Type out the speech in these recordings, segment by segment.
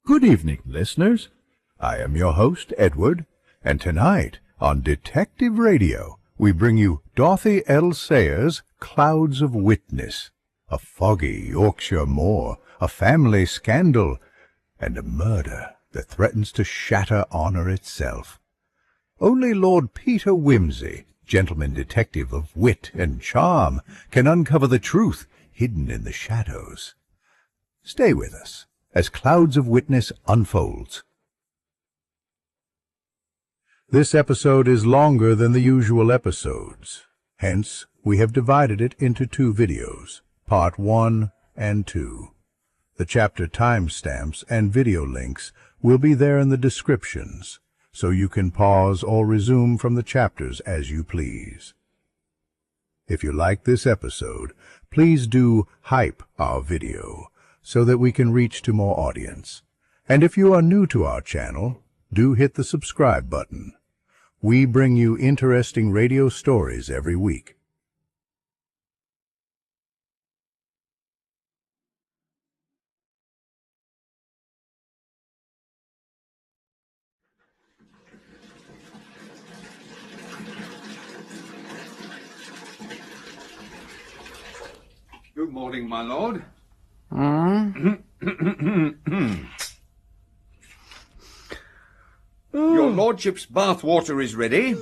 Good evening, listeners. I am your host, Edward, and tonight on Detective Radio, we bring you Dorothy L. Sayers' Clouds of Witness, a foggy Yorkshire moor, a family scandal, and a murder that threatens to shatter honor itself. Only Lord Peter Wimsey, gentleman detective of wit and charm, can uncover the truth hidden in the shadows. Stay with us as Clouds of Witness unfolds. This episode is longer than the usual episodes. Hence, we have divided it into two videos, Part 1 and 2. The chapter timestamps and video links will be there in the descriptions, so you can pause or resume from the chapters as you please. If you like this episode, please do hype our video so that we can reach to more audience. And if you are new to our channel, do hit the subscribe button. We bring you interesting radio stories every week. Good morning, my lord. Your lordship's bath water is ready.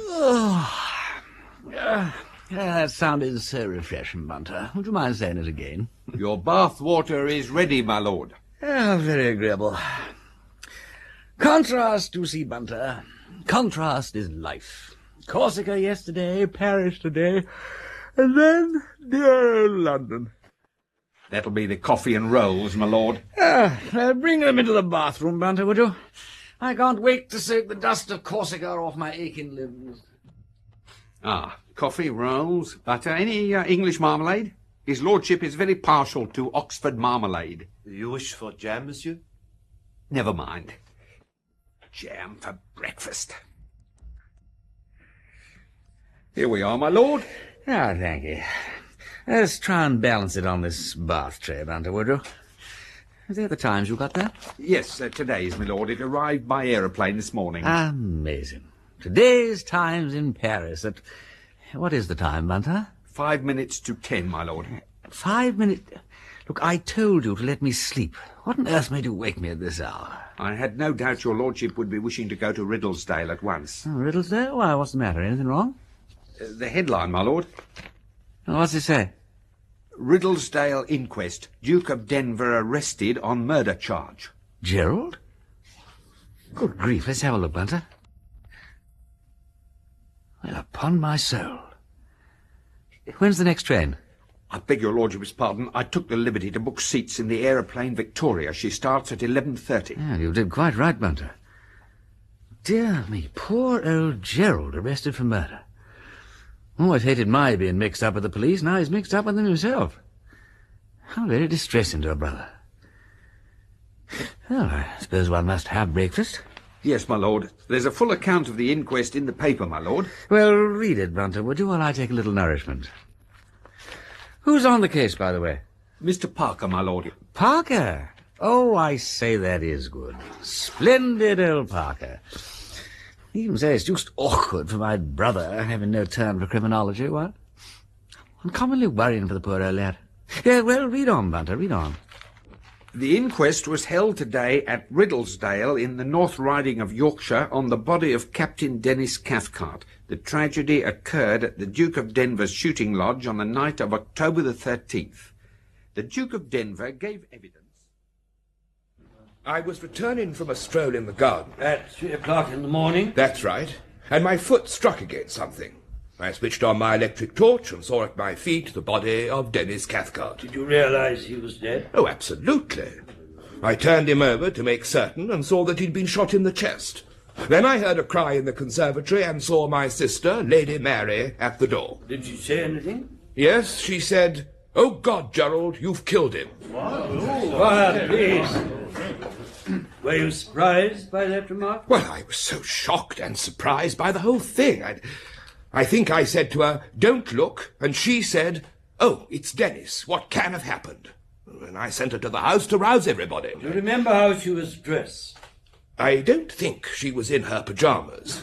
That sounded so refreshing, Bunter. Would you mind saying it again? Your bath water is ready, my lord. Very agreeable. Contrast, you see, Bunter. Contrast is life. Corsica yesterday, Paris today, and then dear London. That'll be the coffee and rolls, my lord. Bring them into the bathroom, Bunter, would you? I can't wait to soak the dust of Corsica off my aching limbs. Coffee, rolls, butter. Any English marmalade? His lordship is very partial to Oxford marmalade. You wish for jam, monsieur? Never mind. Jam for breakfast. Here we are, my lord. Thank you. Let's try and balance it on this bath tray, Bunter, would you? Is that the Times you got there? Yes, today's, my lord. It arrived by aeroplane this morning. Amazing. Today's Times in Paris at... What is the time, Bunter? 5 minutes to 10, my lord. 5 minutes... Look, I told you to let me sleep. What on earth made you wake me at this hour? I had no doubt your lordship would be wishing to go to Riddlesdale at once. Riddlesdale? Why, what's the matter? Anything wrong? The headline, my lord. What's it say? Riddlesdale inquest. Duke of Denver arrested on murder charge. Gerald? Good grief, let's have a look, Bunter. Well, upon my soul. When's the next train? I beg your lordship's pardon. I took the liberty to book seats in the aeroplane Victoria. She starts at 11:30. Yeah, you did quite right, Bunter. Dear me, poor old Gerald arrested for murder. Always hated my being mixed up with the police. Now he's mixed up with them himself. How very distressing to a brother. Well, I suppose one must have breakfast. Yes, my lord. There's a full account of the inquest in the paper, my lord. Well, read it, Bunter, would you, while I take a little nourishment? Who's on the case, by the way? Mr. Parker, my lord. Parker? Oh, I say, that is good. Splendid old Parker. You even say it's just awkward for my brother having no turn for criminology, what? Uncommonly worrying for the poor old lad. Yeah, well, read on, Bunter, read on. The inquest was held today at Riddlesdale in the North Riding of Yorkshire on the body of Captain Dennis Cathcart. The tragedy occurred at the Duke of Denver's shooting lodge on the night of October the 13th. The Duke of Denver gave evidence. I was returning from a stroll in the garden. At 3 o'clock in the morning? That's right. And my foot struck against something. I switched on my electric torch and saw at my feet the body of Dennis Cathcart. Did you realize he was dead? Oh, absolutely. I turned him over to make certain and saw that he'd been shot in the chest. Then I heard a cry in the conservatory and saw my sister, Lady Mary, at the door. Did she say anything? Yes, she said, "Oh, God, Gerald, you've killed him." Quiet, please. Were you surprised by that remark? Well, I was so shocked and surprised by the whole thing. I think I said to her, "Don't look," and she said, "Oh, it's Dennis. What can have happened?" and I sent her to the house to rouse everybody. Do you remember how she was dressed? I don't think she was in her pyjamas.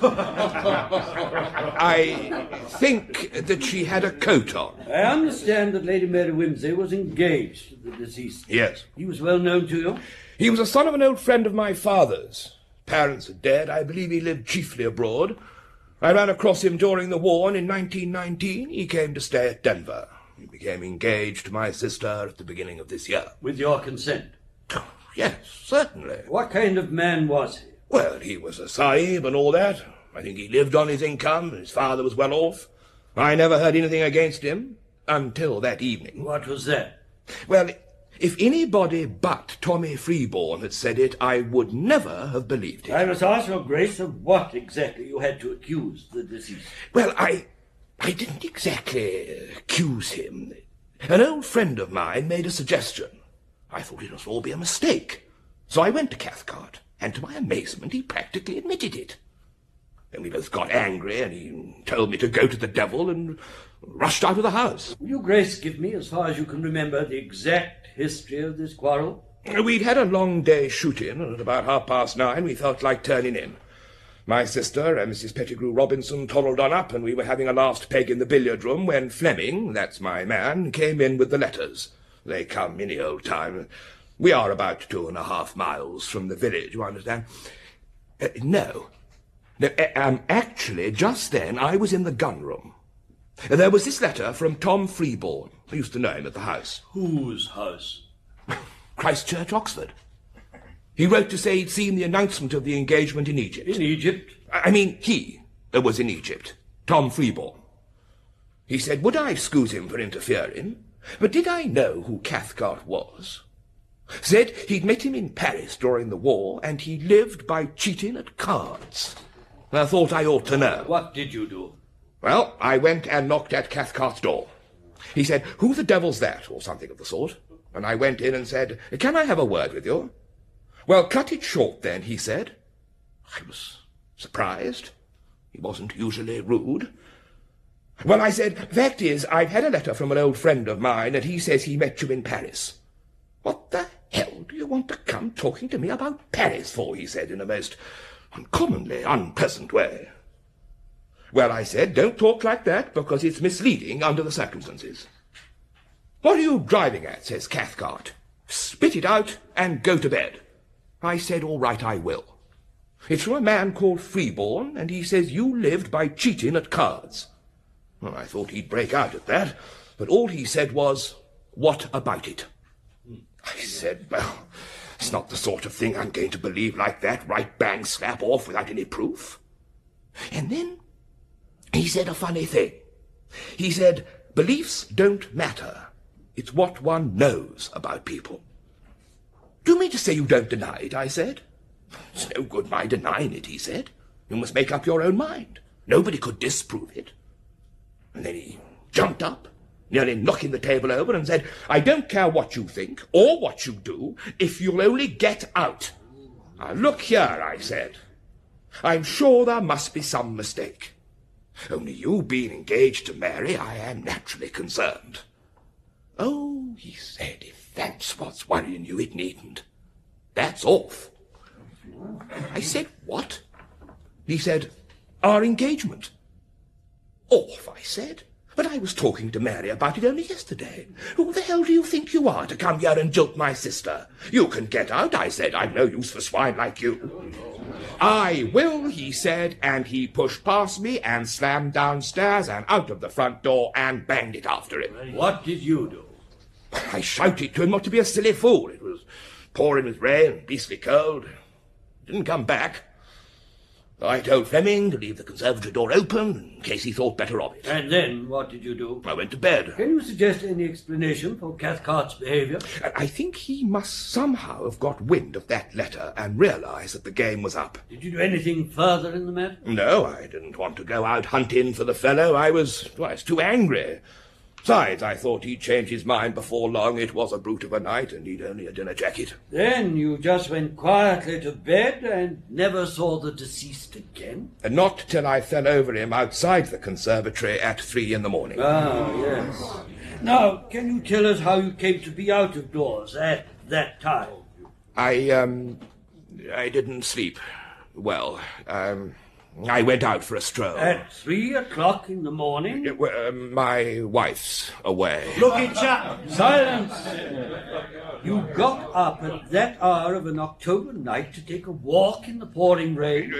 I think that she had a coat on. I understand that Lady Mary Wimsey was engaged to the deceased. Yes. He was well known to you? He was a son of an old friend of my father's. Parents are dead. I believe he lived chiefly abroad. I ran across him during the war, and in 1919 he came to stay at Denver. He became engaged to my sister at the beginning of this year. With your consent? Yes, certainly. What kind of man was he? Well, he was a sahib and all that. I think he lived on his income, and his father was well off. I never heard anything against him until that evening. What was that? Well, if anybody but Tommy Freeborn had said it, I would never have believed it. I must ask your grace of what exactly you had to accuse the deceased. Well, I didn't exactly accuse him. An old friend of mine made a suggestion. I thought it must all be a mistake. So I went to Cathcart, and to my amazement, he practically admitted it. Then we both got angry, and he told me to go to the devil and rushed out of the house. Will your grace give me, as far as you can remember, the exact history of this quarrel? We'd had a long day's shooting, and at about 9:30 we felt like turning in. My sister and Mrs. Pettigrew Robinson toddled on up, and we were having a last peg in the billiard room when Fleming, that's my man, came in with the letters. They come any old time. We are about 2.5 miles from the village, you understand? Actually, just then I was in the gun room. There was this letter from Tom Freeborn. I used to know him at the house. Whose house? Christchurch, Oxford. He wrote to say he'd seen the announcement of the engagement in Egypt. In Egypt? I mean, he was in Egypt. Tom Freeborn. He said, would I excuse him for interfering? But did I know who Cathcart was? Said he'd met him in Paris during the war, and he lived by cheating at cards. I thought I ought to know. What did you do? Well, I went and knocked at Cathcart's door. He said, who the devil's that, or something of the sort. And I went in and said, can I have a word with you? Well, cut it short then, he said. I was surprised. He wasn't usually rude. Well, I said, fact is, I've had a letter from an old friend of mine, and he says he met you in Paris. What the hell do you want to come talking to me about Paris for, he said, in a most uncommonly unpleasant way. Well, I said, don't talk like that, because it's misleading under the circumstances. What are you driving at, says Cathcart. Spit it out and go to bed. I said, all right, I will. It's from a man called Freeborn, and he says you lived by cheating at cards. Well, I thought he'd break out at that, but all he said was, what about it? I said, well, it's not the sort of thing I'm going to believe like that, right bang slap off without any proof. And then he said a funny thing. He said, beliefs don't matter. It's what one knows about people. Do you mean to say you don't deny it, I said. It's no good my denying it, he said. You must make up your own mind. Nobody could disprove it. And then he jumped up, nearly knocking the table over, and said, I don't care what you think, or what you do, if you'll only get out. Now, look here, I said. I'm sure there must be some mistake. Only you being engaged to Mary, I am naturally concerned. Oh, he said, if that's what's worrying you, it needn't. That's off. I said, what? He said, our engagement. Off, I said. But I was talking to Mary about it only yesterday. Who the hell do you think you are to come here and jilt my sister? You can get out, I said. I've no use for swine like you. I will, he said, and he pushed past me and slammed downstairs and out of the front door and banged it after him. What did you do? I shouted to him not to be a silly fool. It was pouring with rain, beastly cold. Didn't come back. I told Fleming to leave the conservatory door open in case he thought better of it. And then what did you do? I went to bed. Can you suggest any explanation for Cathcart's behaviour? I think he must somehow have got wind of that letter and realised that the game was up. Did you do anything further in the matter? No, I didn't want to go out hunting for the fellow. I was too angry. Besides, I thought he'd change his mind before long. It was a brute of a night, and he'd only a dinner jacket. Then you just went quietly to bed and never saw the deceased again? And not till I fell over him outside the conservatory at 3 in the morning. Ah, yes. Now, can you tell us how you came to be out of doors at that time? I didn't sleep well. I went out for a stroll. At 3 o'clock in the morning? My wife's away. Look it, chap! Silence! You got up at that hour of an October night to take a walk in the pouring rain?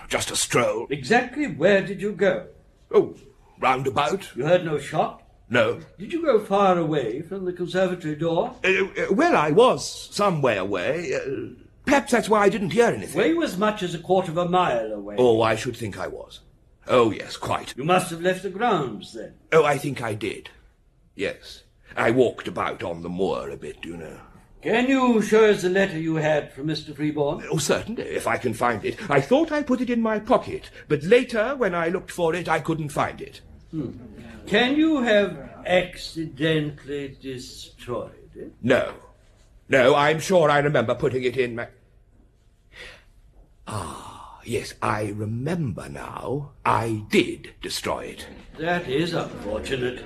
Just a stroll. Exactly where did you go? Oh, roundabout. You heard no shot? No. Did you go far away from the conservatory door? Well, I was some way away. Perhaps that's why I didn't hear anything. Were you as much as a quarter of a mile away? Oh, I should think I was. Oh, yes, quite. You must have left the grounds, then. Oh, I think I did. Yes. I walked about on the moor a bit, you know. Can you show us the letter you had from Mr. Freeborn? Oh, certainly, if I can find it. I thought I put it in my pocket, but later, when I looked for it, I couldn't find it. Can you have accidentally destroyed it? No. No, I'm sure I remember putting it in my... Ah, yes, I remember now. I did destroy it. That is unfortunate.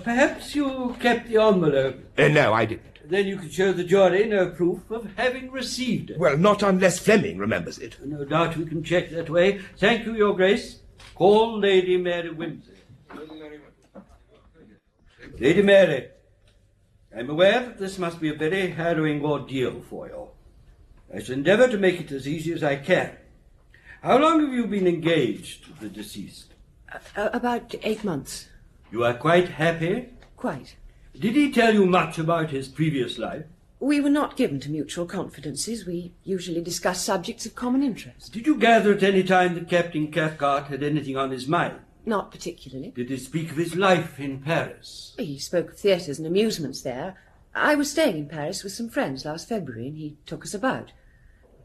Perhaps you kept the envelope. No, I didn't. Then you could show the jury no proof of having received it. Well, not unless Fleming remembers it. No doubt we can check that way. Thank you, Your Grace. Call Lady Mary Wimsey. Lady Mary, I'm aware that this must be a very harrowing ordeal for you. I shall endeavour to make it as easy as I can. How long have you been engaged to the deceased? About 8 months. You are quite happy? Quite. Did he tell you much about his previous life? We were not given to mutual confidences. We usually discuss subjects of common interest. Did you gather at any time that Captain Cathcart had anything on his mind? Not particularly. Did he speak of his life in Paris? He spoke of theatres and amusements there. I was staying in Paris with some friends last February, and he took us about.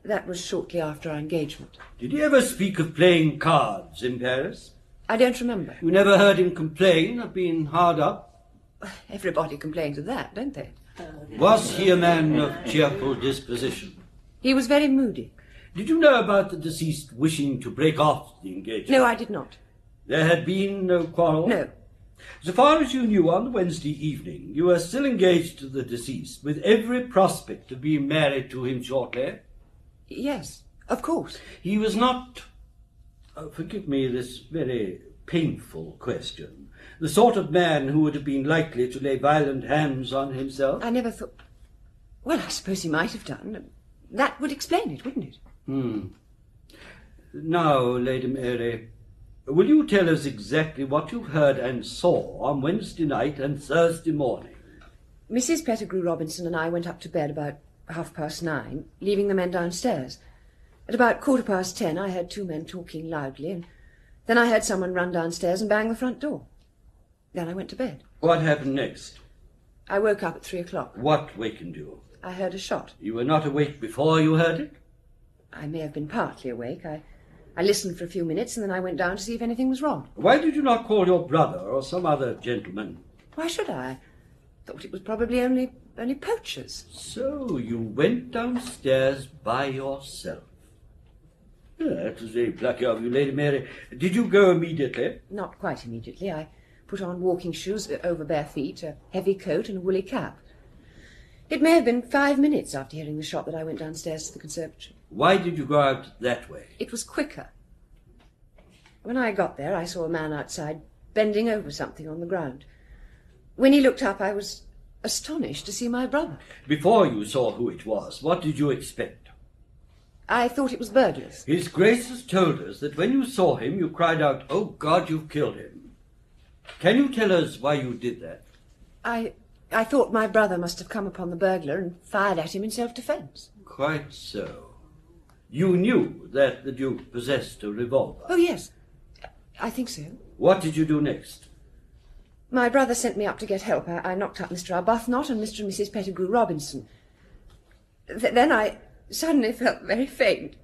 That was shortly after our engagement. Did he ever speak of playing cards in Paris? I don't remember. You never heard him complain of being hard up? Everybody complains of that, don't they? Was he a man of cheerful disposition? He was very moody. Did you know about the deceased wishing to break off the engagement? No, I did not. There had been no quarrel? No. So far as you knew on the Wednesday evening, you were still engaged to the deceased, with every prospect of being married to him shortly? Yes, of course. He was not, forgive me this very painful question, the sort of man who would have been likely to lay violent hands on himself? I never thought... Well, I suppose he might have done. That would explain it, wouldn't it? Now, Lady Mary, will you tell us exactly what you heard and saw on Wednesday night and Thursday morning? Mrs. Pettigrew Robinson and I went up to bed about 9:30, leaving the men downstairs. At about 10:15, I heard 2 men talking loudly, and then I heard someone run downstairs and bang the front door. Then I went to bed. What happened next? I woke up at 3 o'clock. What wakened you? I heard a shot. You were not awake before you heard it? I may have been partly awake. I listened for a few minutes, and then I went down to see if anything was wrong. Why did you not call your brother or some other gentleman? Why should I? Thought it was probably only poachers. So you went downstairs by yourself. That was very plucky of you, Lady Mary. Did you go immediately? Not quite immediately. I put on walking shoes over bare feet, a heavy coat and a woolly cap. It may have been 5 minutes after hearing the shot that I went downstairs to the conservatory. Why did you go out that way? It was quicker. When I got there, I saw a man outside bending over something on the ground. When he looked up, I was astonished to see my brother. Before you saw who it was, what did you expect? I thought it was burglars. His Grace has told us that when you saw him, you cried out, "Oh, God, you've killed him." Can you tell us why you did that? I thought my brother must have come upon the burglar and fired at him in self-defence. Quite so. You knew that the Duke possessed a revolver? Oh, yes. I think so. What did you do next? My brother sent me up to get help. I knocked up Mr. Arbuthnot and Mr. and Mrs. Pettigrew Robinson. Then I suddenly felt very faint.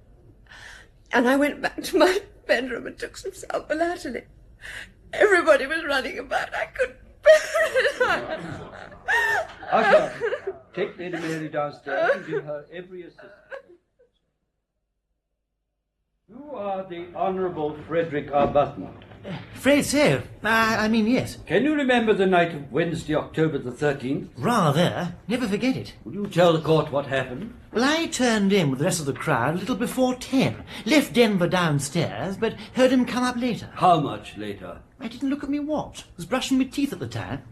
And I went back to my bedroom and took some sal volatile. Everybody was running about. I Usher, take Lady Mary downstairs and give her every assistance. You are the Honourable Frederick Arbuthnot. Afraid so. I mean, yes. Can you remember the night of Wednesday, October the 13th? Rather. Never forget it. Will you tell the court what happened? Well, I turned in with the rest of the crowd a little before 10. Left Denver downstairs, but heard him come up later. How much later? I didn't look at me watch. Was brushing my teeth at the time.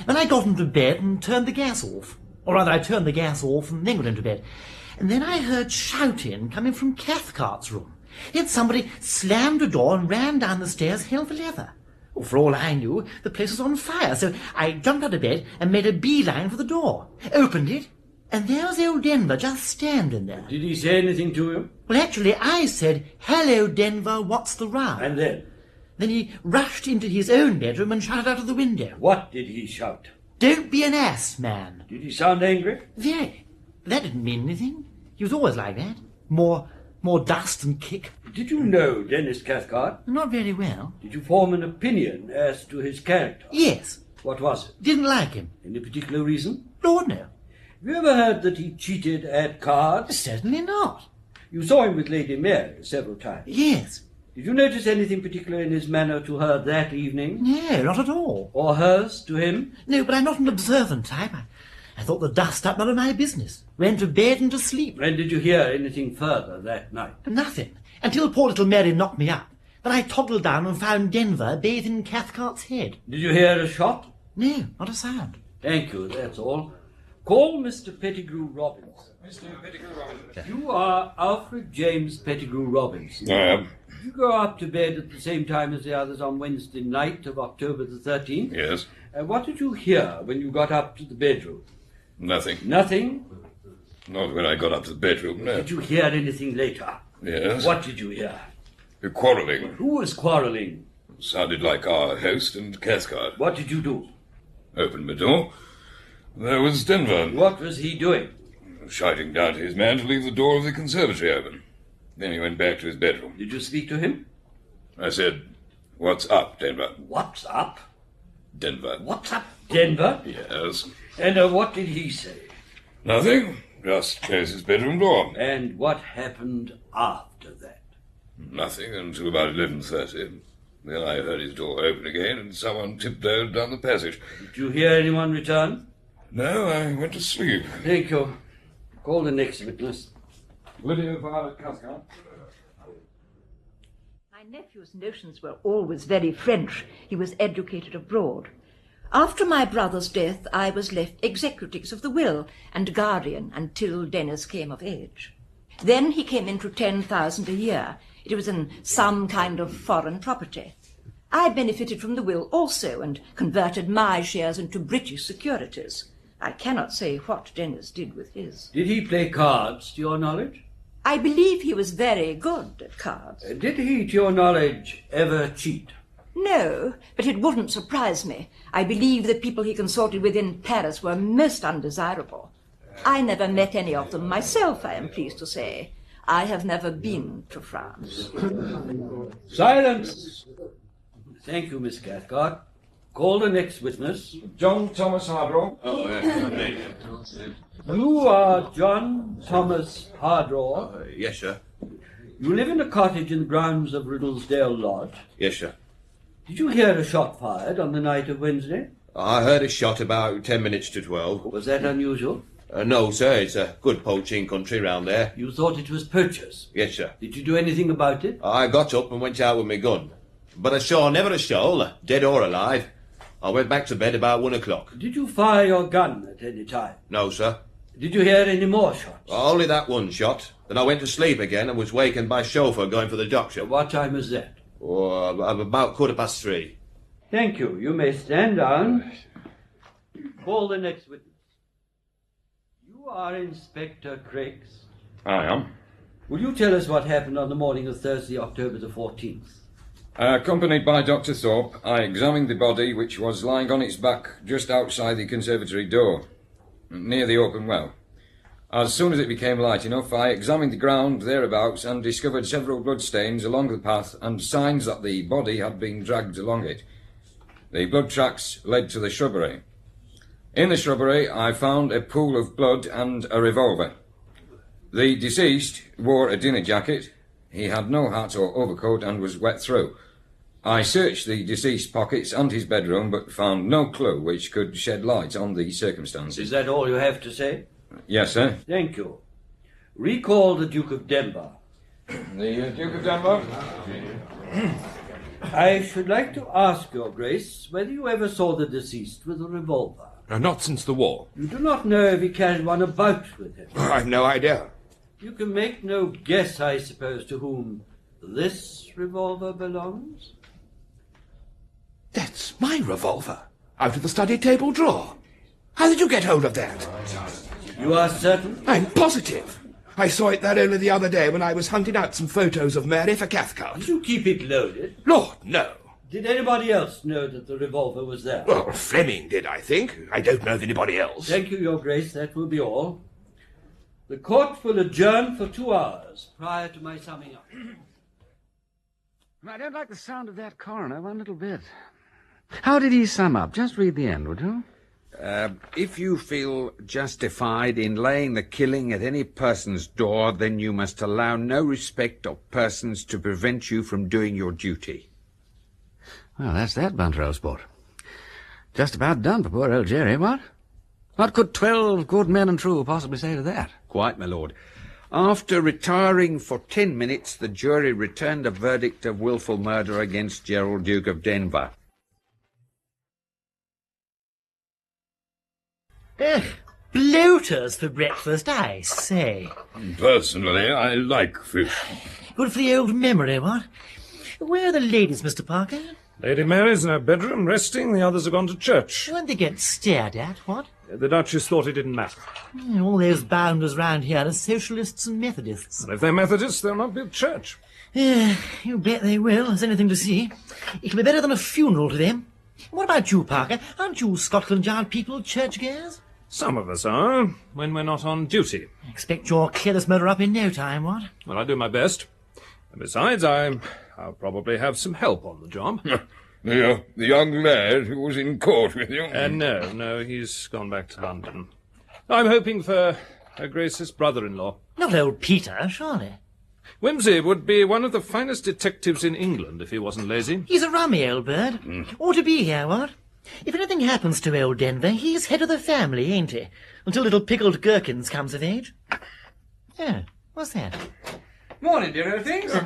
Then I got into bed and turned the gas off. Or rather, I turned the gas off and then got into bed. And then I heard shouting coming from Cathcart's room. Then somebody slammed the door and ran down the stairs hell for leather. Well, for all I knew, the place was on fire, so I jumped out of bed and made a beeline for the door. Opened it, and there was old Denver just standing there. Did he say anything to you? Well, actually, I said, "Hello, Denver, what's the row?" And then? Then he rushed into his own bedroom and shouted out of the window. What did he shout? "Don't be an ass, man." Did he sound angry? Very. That didn't mean anything. He was always like that. More dust and kick. Did you know Dennis Cathcart? Not very well. Did you form an opinion as to his character? Yes. What was it? Didn't like him. Any particular reason? Lord, no. Have you ever heard that he cheated at cards? Certainly not. You saw him with Lady Mary several times. Yes. Did you notice anything particular in his manner to her that evening? No, not at all. Or hers to him? No, but I'm not an observant type. I thought the dust up none of my business. Went to bed and to sleep. And did you hear anything further that night? Nothing. Until poor little Mary knocked me up. Then I toggled down and found Denver bathed in Cathcart's head. Did you hear a shot? No, not a sound. Thank you, that's all. Call Mr. Pettigrew Robinson. Mr. Pettigrew Robinson. You are Alfred James Pettigrew Robinson. I am. Did you go up to bed at the same time as the others on Wednesday night of October the 13th? Yes. What did you hear when you got up to the bedroom? Nothing. Nothing? Not when I got up to the bedroom, no. Did you hear anything later? Yes. What did you hear? Quarrelling. Who was quarrelling? Sounded like our host and Cathcart. What did you do? Opened my door. There was Denver. What was he doing? Shouting down to his man to leave the door of the conservatory open. Then he went back to his bedroom. Did you speak to him? I said, "What's up, Denver?" What's up? Denver. What's up, Denver? Yes. And what did he say? Nothing. Just closed his bedroom door. And what happened after that? Nothing until about 11:30. Then I heard his door open again and someone tiptoed down the passage. Did you hear anyone return? No, I went to sleep. Thank you. Call the next witness. Lydia Violet Cathcart. My nephew's notions were always very French. He was educated abroad. After my brother's death, I was left executrix of the will and guardian until Dennis came of age. Then he came into 10,000 a year. It was in some kind of foreign property. I benefited from the will also and converted my shares into British securities. I cannot say what Dennis did with his. Did he play cards, to your knowledge? I believe he was very good at cards. Did he, to your knowledge, ever cheat? No, but it wouldn't surprise me. I believe the people he consorted with in Paris were most undesirable. I never met any of them myself, I am pleased to say. I have never been to France. Silence! Thank you, Miss Cathcart. Call the next witness. John Thomas Hardraw. You are John Thomas Hardraw. Yes, sir. You live in a cottage in the grounds of Riddlesdale Lodge. Yes, sir. Did you hear a shot fired on the night of Wednesday? I heard a shot about 10 minutes to 12. Was that unusual? No, sir. It's a good poaching country round there. You thought it was poachers. Yes, sir. Did you do anything about it? I got up and went out with my gun. But I saw never a soul, dead or alive. I went back to bed about 1 o'clock. Did you fire your gun at any time? No, sir. Did you hear any more shots? Only that one shot. Then I went to sleep again and was wakened by chauffeur going for the doctor. What time was that? Oh, about 3:15. Thank you. You may stand down. Call the next witness. You are Inspector Craigs. I am. Will you tell us what happened on the morning of Thursday, October the 14th? Accompanied by Dr. Thorpe, I examined the body, which was lying on its back just outside the conservatory door, near the open well. As soon as it became light enough, I examined the ground thereabouts and discovered several bloodstains along the path and signs that the body had been dragged along it. The blood tracks led to the shrubbery. In the shrubbery, I found a pool of blood and a revolver. The deceased wore a dinner jacket. He had no hat or overcoat and was wet through. I searched the deceased's pockets and his bedroom, but found no clue which could shed light on the circumstances. Is that all you have to say? Yes, sir. Thank you. Recall the Duke of Denver. The Duke of Denver? I should like to ask your grace whether you ever saw the deceased with a revolver. Not since the war. You do not know if he carried one about with him. I've no idea. You can make no guess, I suppose, to whom this revolver belongs? That's my revolver. Out of the study table drawer. How did you get hold of that? You are certain? I'm positive. I saw it there only the other day when I was hunting out some photos of Mary for Cathcart. Did you keep it loaded? Lord, no. Did anybody else know that the revolver was there? Well, Fleming did, I think. I don't know of anybody else. Thank you, your grace. That will be all. The court will adjourn for 2 hours prior to my summing up. I don't like the sound of that coroner one little bit. How did he sum up? Just read the end, would you? If you feel justified in laying the killing at any person's door, then you must allow no respect of persons to prevent you from doing your duty. Well, that's that, Bunter, old sport. Just about done for poor old Jerry, what? What could 12 good men and true possibly say to that? Quite, my lord. After retiring for 10 minutes, the jury returned a verdict of wilful murder against Gerald, Duke of Denver. Bloaters for breakfast, I say. Personally, I like fish. Good for the old memory, what? Where are the ladies, Mr. Parker? Lady Mary's in her bedroom, resting. The others have gone to church. Weren't they get stared at, what? The Duchess thought it didn't matter. All those bounders round here are socialists and Methodists. And if they're Methodists, they'll not be at church. You bet they will. There's anything to see. It'll be better than a funeral to them. What about you, Parker? Aren't you Scotland Yard people churchgoers? Some of us are, when we're not on duty. I expect you'll clear this murder up in no time, what? Well, I do my best. And besides, I'll probably have some help on the job. The young lad who was in court with you? No, he's gone back to London. I'm hoping for Her Grace's brother-in-law. Not old Peter, surely. Wimsey would be one of the finest detectives in England if he wasn't lazy. He's a rummy old bird. Ought to be here, what? If anything happens to old Denver, he's head of the family, ain't he? Until little pickled gherkins comes of age. Oh, what's that? Morning, dear old things. Well,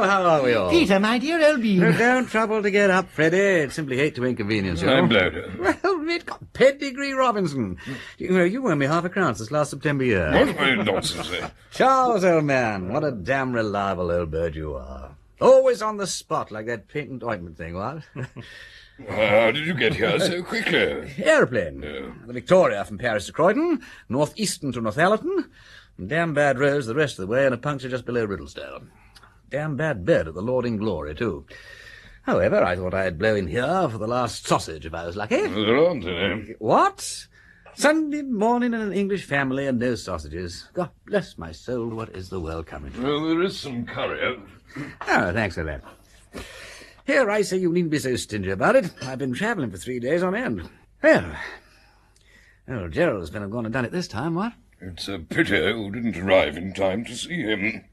how are we all? Peter, my dear old bean. Don't trouble to get up, Freddie. I'd simply hate to inconvenience you. I'm bloater. Well, we've got Pedigree Robinson. You owe me £50 this last September year. What nonsense, eh? Charles, old man, what a damn reliable old bird you are. Always on the spot like that patent ointment thing, what? How did you get here so quickly? Aeroplane. No. The Victoria from Paris to Croydon, North-Eastern to Northallerton, and damn bad roads the rest of the way, and a puncture just below Riddlesdale. Damn bad bed at the Lord in Glory, too. However, I thought I'd blow in here for the last sausage if I was lucky. There aren't any. What? Sunday morning in an English family and no sausages. God bless my soul, what is the world coming to? Well, there is some curry. Oh, thanks for that. Here, I say you needn't be so stingy about it. I've been travelling for 3 days on end. Well, Gerald's been and gone and done it this time, what? It's a pity you didn't arrive in time to see him.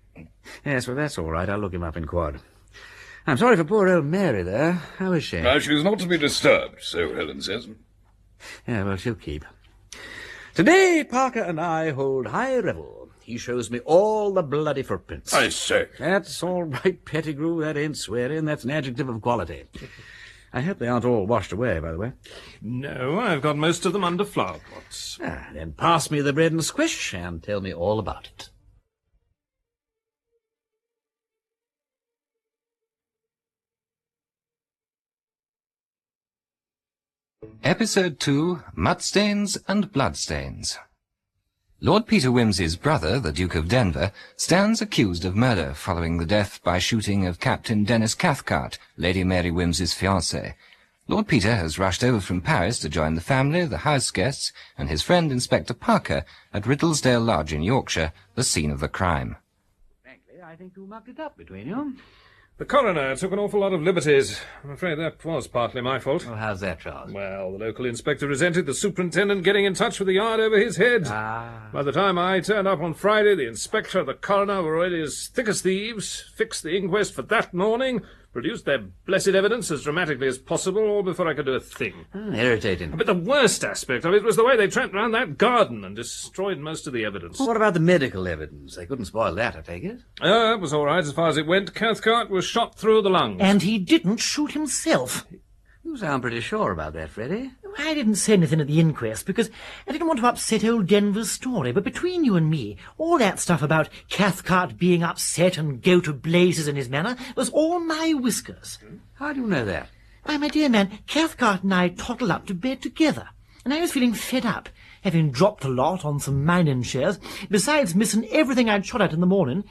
Yes, well, that's all right. I'll look him up in quad. I'm sorry for poor old Mary there. How is she? She's not to be disturbed, so Helen says. Yeah, well, she'll keep. Today, Parker and I hold high revel. He shows me all the bloody footprints. I say. That's all right, Pettigrew. That ain't swearing. That's an adjective of quality. I hope they aren't all washed away, by the way. No, I've got most of them under flower pots. Then pass me the bread and squish and tell me all about it. Episode 2, Mudstains and Bloodstains. Lord Peter Wimsey's brother, the Duke of Denver, stands accused of murder following the death by shooting of Captain Dennis Cathcart, Lady Mary Wimsey's fiancé. Lord Peter has rushed over from Paris to join the family, the house guests, and his friend Inspector Parker at Riddlesdale Lodge in Yorkshire, the scene of the crime. Frankly, I think you mucked it up between you. The coroner took an awful lot of liberties. I'm afraid that was partly my fault. Well, how's that, Charles? Well, the local inspector resented the superintendent getting in touch with the yard over his head. By the time I turned up on Friday, the inspector and the coroner were already as thick as thieves, fixed the inquest for that morning, produced their blessed evidence as dramatically as possible, all before I could do a thing. Irritating. But the worst aspect of it was the way they tramped round that garden and destroyed most of the evidence. Well, what about the medical evidence? They couldn't spoil that, I take it. That was all right as far as it went. Cathcart was shot through the lungs. And he didn't shoot himself. You sound pretty sure about that, Freddie. I didn't say anything at the inquest because I didn't want to upset old Denver's story, but between you and me, all that stuff about Cathcart being upset and go to blazes in his manner was all my whiskers. How do you know that? Why, my dear man, Cathcart and I toddled up to bed together, and I was feeling fed up, having dropped a lot on some mining shares, besides missing everything I'd shot at in the morning.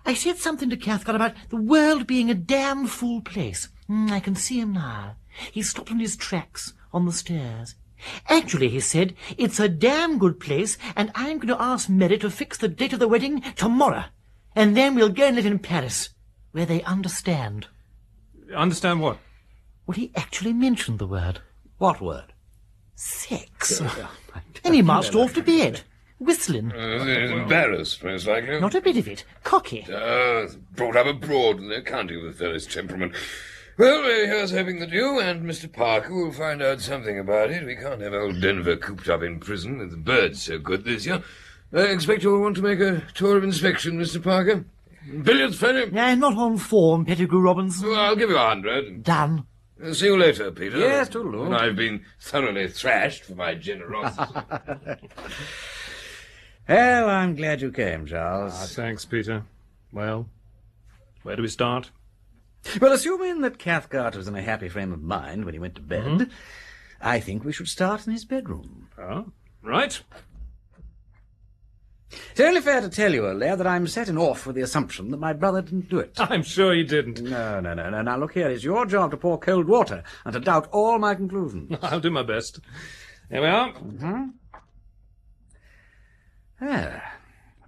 I said something to Cathcart about the world being a damn fool place. I can see him now. He stopped in his tracks on the stairs. Actually, he said, it's a damn good place, and I'm going to ask Mary to fix the date of the wedding tomorrow. And then we'll go and live in Paris, where they understand. Understand what? Well, he actually mentioned the word. What word? Sex. And he marched off to bed, whistling. Embarrassed, most likely. Not a bit of it. Cocky. Brought up abroad in the county with a fellow's temperament. Well, here's hoping that you and Mr. Parker will find out something about it. We can't have old Denver cooped up in prison with the birds so good this year. I expect you'll want to make a tour of inspection, Mr. Parker. Billiards, Freddie? Not on form, Pettigrew Robinson. Well, I'll give you 100. Done. See you later, Peter. Yes, toodaloo. When I've been thoroughly thrashed for my generosity. Well, I'm glad you came, Charles. Thanks, Peter. Well, where do we start? Well, assuming that Cathcart was in a happy frame of mind when he went to bed, I think we should start in his bedroom. Oh, right. It's only fair to tell you, old lad, that I'm setting off with the assumption that my brother didn't do it. I'm sure he didn't. No. Now, look here. It's your job to pour cold water and to doubt all my conclusions. I'll do my best. Here we are. A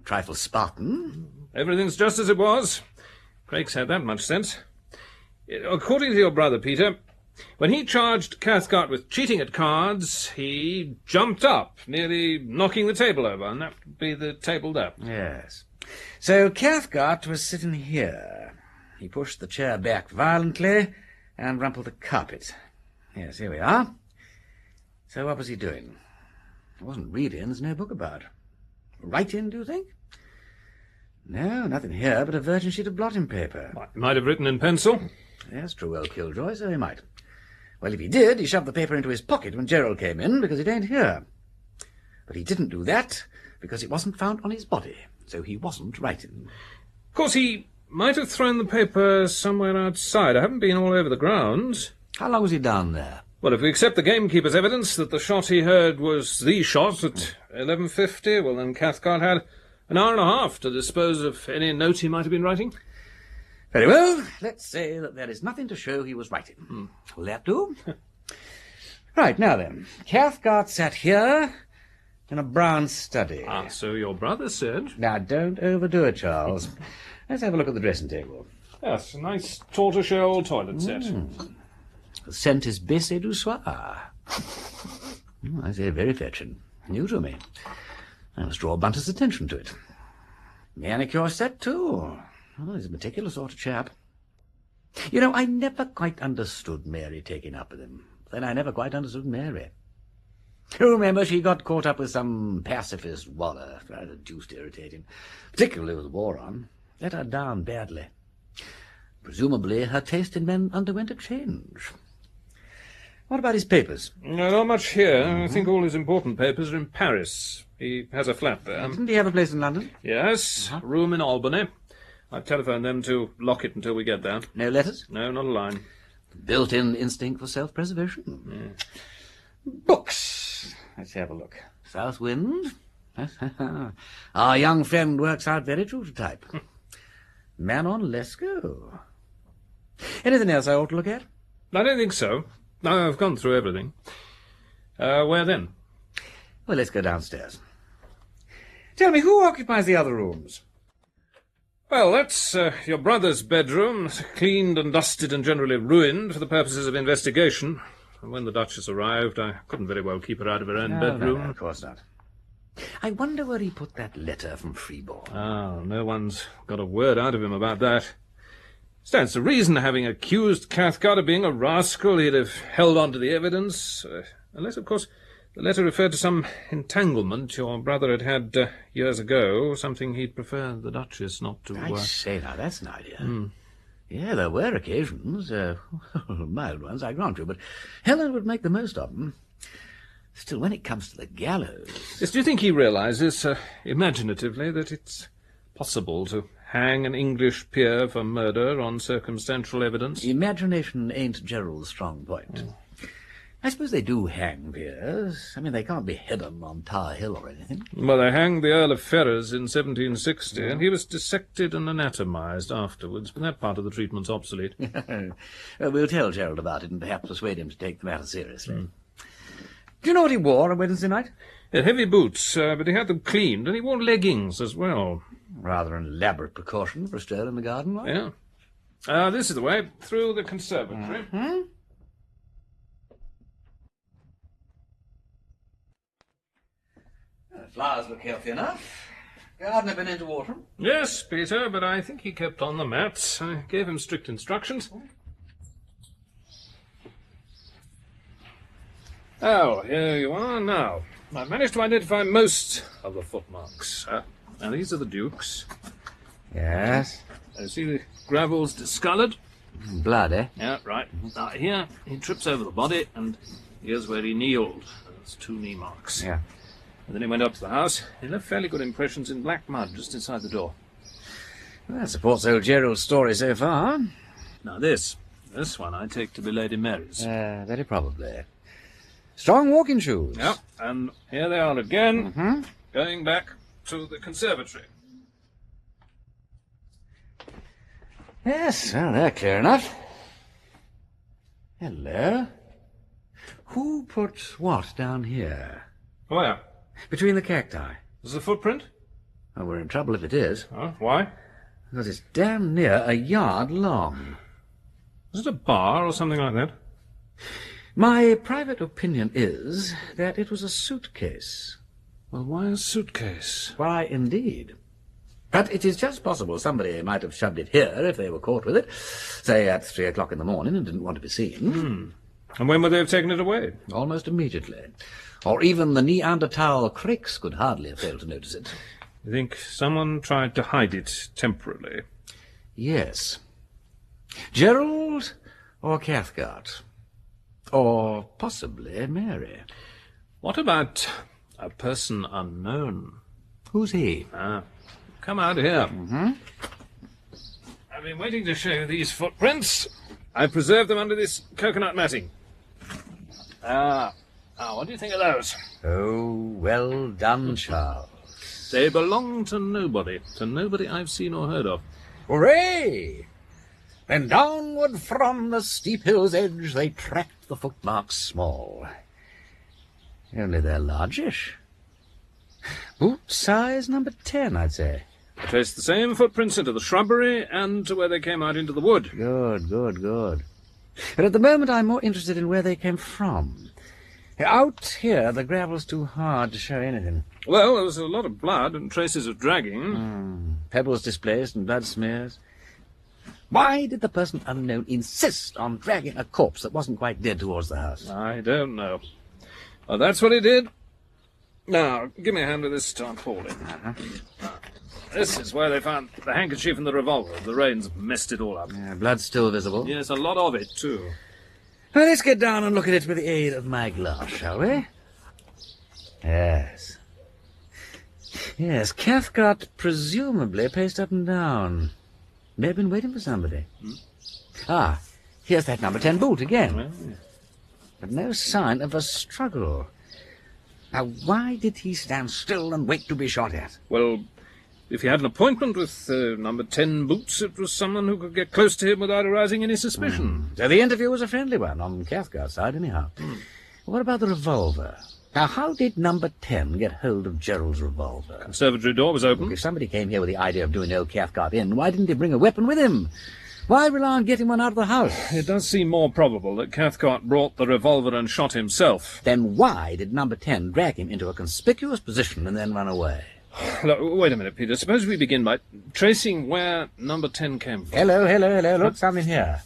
trifle Spartan. Everything's just as it was. Craig's had that much sense. According to your brother, Peter, when he charged Cathcart with cheating at cards, he jumped up, nearly knocking the table over, and that would be the tabled up. Yes. So Cathcart was sitting here. He pushed the chair back violently and rumpled the carpet. Yes, here we are. So what was he doing? He wasn't reading. There's no book about. Writing, do you think? No, nothing here but a virgin sheet of blotting paper. He might have written in pencil. Yes, true, old Killjoy, so he might. Well, if he did, he shoved the paper into his pocket when Gerald came in, because it ain't here. But he didn't do that, because it wasn't found on his body, so he wasn't writing. Of course, he might have thrown the paper somewhere outside. I haven't been all over the grounds. How long was he down there? Well, if we accept the gamekeeper's evidence that the shot he heard was the shot at 11:50, well, then Cathcart had an hour and a half to dispose of any note he might have been writing. Very well. Let's say that there is nothing to show he was writing. Will that do? Right, now then. Cathcart sat here in a brown study. So your brother said. Now, don't overdo it, Charles. Let's have a look at the dressing table. Yes, a nice tortoiseshell toilet set. The scent is Baissé du Soir. I say, very fetching. New to me. I must draw Bunter's attention to it. Manicure set, too. Oh, he's a particular sort of chap. You know, I never quite understood Mary taking up with him. Then I never quite understood Mary. You remember she got caught up with some pacifist waller. Rather deuced irritating. Particularly with the war on. Let her down badly. Presumably her taste in men underwent a change. What about his papers? No, not much here. I think all his important papers are in Paris. He has a flat there. Didn't he have a place in London? Yes, a room in Albany. I've telephoned them to lock it until we get there. No letters? No, not a line. Built-in instinct for self-preservation. Books. Let's have a look. South Wind. Our young friend works out very true to type. Man on Lesko. Anything else I ought to look at? I don't think so. I've gone through everything. Where then? Well, let's go downstairs. Tell me, who occupies the other rooms? Well, that's your brother's bedroom, cleaned and dusted and generally ruined for the purposes of investigation. And when the Duchess arrived, I couldn't very well keep her out of her own bedroom. No, of course not. I wonder where he put that letter from Freeborn. Oh, no one's got a word out of him about that. Stands to reason, having accused Cathcart of being a rascal, he'd have held on to the evidence, unless, of course, the letter referred to some entanglement your brother had years ago, something he'd prefer the Duchess not to... I say, now, that's an idea. Yeah, there were occasions, mild ones, I grant you, but Helen would make the most of them. Still, when it comes to the gallows... Yes, do you think he realises, imaginatively, that it's possible to hang an English peer for murder on circumstantial evidence? Imagination ain't Gerald's strong point. I suppose they do hang peers. I mean, they can't be hidden on Tower Hill or anything. Well, they hanged the Earl of Ferrers in 1760, and he was dissected and anatomised afterwards, but that part of the treatment's obsolete. We'll tell Gerald about it and perhaps persuade him to take the matter seriously. Do you know what he wore on Wednesday night? Heavy boots, but he had them cleaned, and he wore leggings as well. Rather an elaborate precaution for a stroll in the garden, right? Yeah. This is the way, through the conservatory. The flowers look healthy enough. Gardener been into autumn? Yes, Peter, but I think he kept on the mats. I gave him strict instructions. Oh, here you are now. I've managed to identify most of the footmarks. Now, these are the Duke's. Yes. See the gravel's discoloured? Blood, eh? Yeah, right. Now, here, he trips over the body, and here's where he kneeled. There's 2 knee marks. Yeah. And then he went up to the house. He left fairly good impressions in black mud just inside the door. Well, that supports old Gerald's story so far. Now, this one I take to be Lady Mary's. Very probably. Strong walking shoes. Yeah, and here they are again, going back to the conservatory. Yes, well, they're clear enough. Hello. Who put what down here? Where? Between the cacti. There's a footprint? Oh, we're in trouble if it is. Oh, why? Because it's damn near a yard long. Is it a bar or something like that? My private opinion is that it was a suitcase. Well, why a suitcase? Why, indeed. But it is just possible somebody might have shoved it here if they were caught with it, say at 3 o'clock in the morning and didn't want to be seen. And when would they have taken it away? Almost immediately. Or even the Neanderthal Cricks could hardly have failed to notice it. You think someone tried to hide it temporarily? Yes. Gerald or Cathcart. Or possibly Mary. What about a person unknown? Who's he? Come out here. I've been waiting to show you these footprints. I preserved them under this coconut matting. What do you think of those? Oh, well done, Charles. They belong to nobody I've seen or heard of. Hooray! Then downward from the steep hill's edge they tracked the footmarks small. Only they're largish. Boot size number 10, I'd say. I traced the same footprints into the shrubbery and to where they came out into the wood. Good. But at the moment I'm more interested in where they came from. Out here, the gravel's too hard to show anything. Well, there was a lot of blood and traces of dragging. Pebbles displaced and blood smears. Why did the person unknown insist on dragging a corpse that wasn't quite dead towards the house? I don't know. Well, that's what he did. Now, give me a hand with this tarpaulin. This is where they found the handkerchief and the revolver. The rain's messed it all up. Blood's still visible. Yes, a lot of it, too. Well, let's get down and look at it with the aid of my glass, shall we? Yes, Cathcart presumably paced up and down. May have been waiting for somebody. Here's that number 10 boot again. But no sign of a struggle. Now, why did he stand still and wait to be shot at? Well, if he had an appointment with number 10 boots, it was someone who could get close to him without arousing any suspicion. So the interview was a friendly one, on Cathcart's side, anyhow. What about the revolver? Now, how did number 10 get hold of Gerald's revolver? Conservatory door was open. Look, if somebody came here with the idea of doing old Cathcart in, why didn't he bring a weapon with him? Why rely on getting one out of the house? It does seem more probable that Cathcart brought the revolver and shot himself. Then why did number 10 drag him into a conspicuous position and then run away? Look, wait a minute, Peter. Suppose we begin by tracing where number 10 came from. Hello. Look, something here.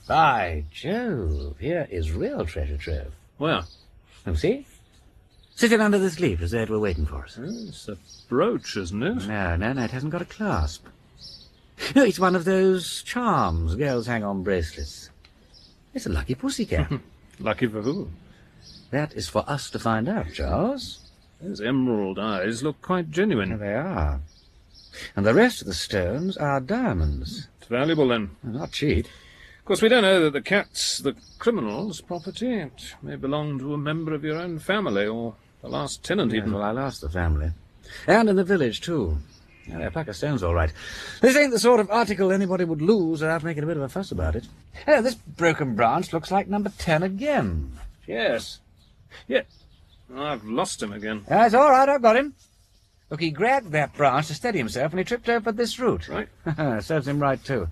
By Jove, here is real treasure trove. Where? Oh, see? Sitting under this leaf as though it were waiting for us. It's a brooch, isn't it? No, it hasn't got a clasp. No, it's one of those charms girls hang on bracelets. It's a lucky pussycat. Lucky for who? That is for us to find out, Charles. Those emerald eyes look quite genuine. They are. And the rest of the stones are diamonds. It's valuable, then. Not cheap. Of course, we don't know that the cat's the criminal's property. It may belong to a member of your own family, or the last tenant, even. Well, I lost the family. And in the village, too. They're a pack of stones, all right. This ain't the sort of article anybody would lose without making a bit of a fuss about it. Oh, this broken branch looks like number 10 again. Yes. Yeah. I've lost him again. That's all right, I've got him. Look, he grabbed that branch to steady himself, and he tripped over this root. Right. Serves him right, too.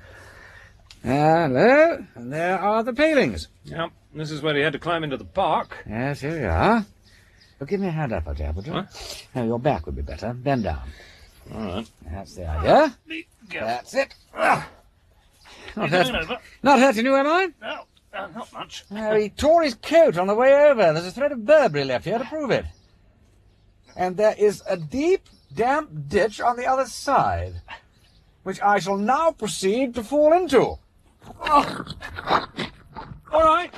Hello, and there are the palings. Yep, this is where he had to climb into the park. Yes, here we are. Well, give me a hand up, Appleton. What? No, your back would be better. Bend down. All right. That's the idea. That's it. Not hurting you, am I? No, not much. He tore his coat on the way over. There's a thread of Burberry left here to prove it. And there is a deep, damp ditch on the other side, which I shall now proceed to fall into. Oh. All right.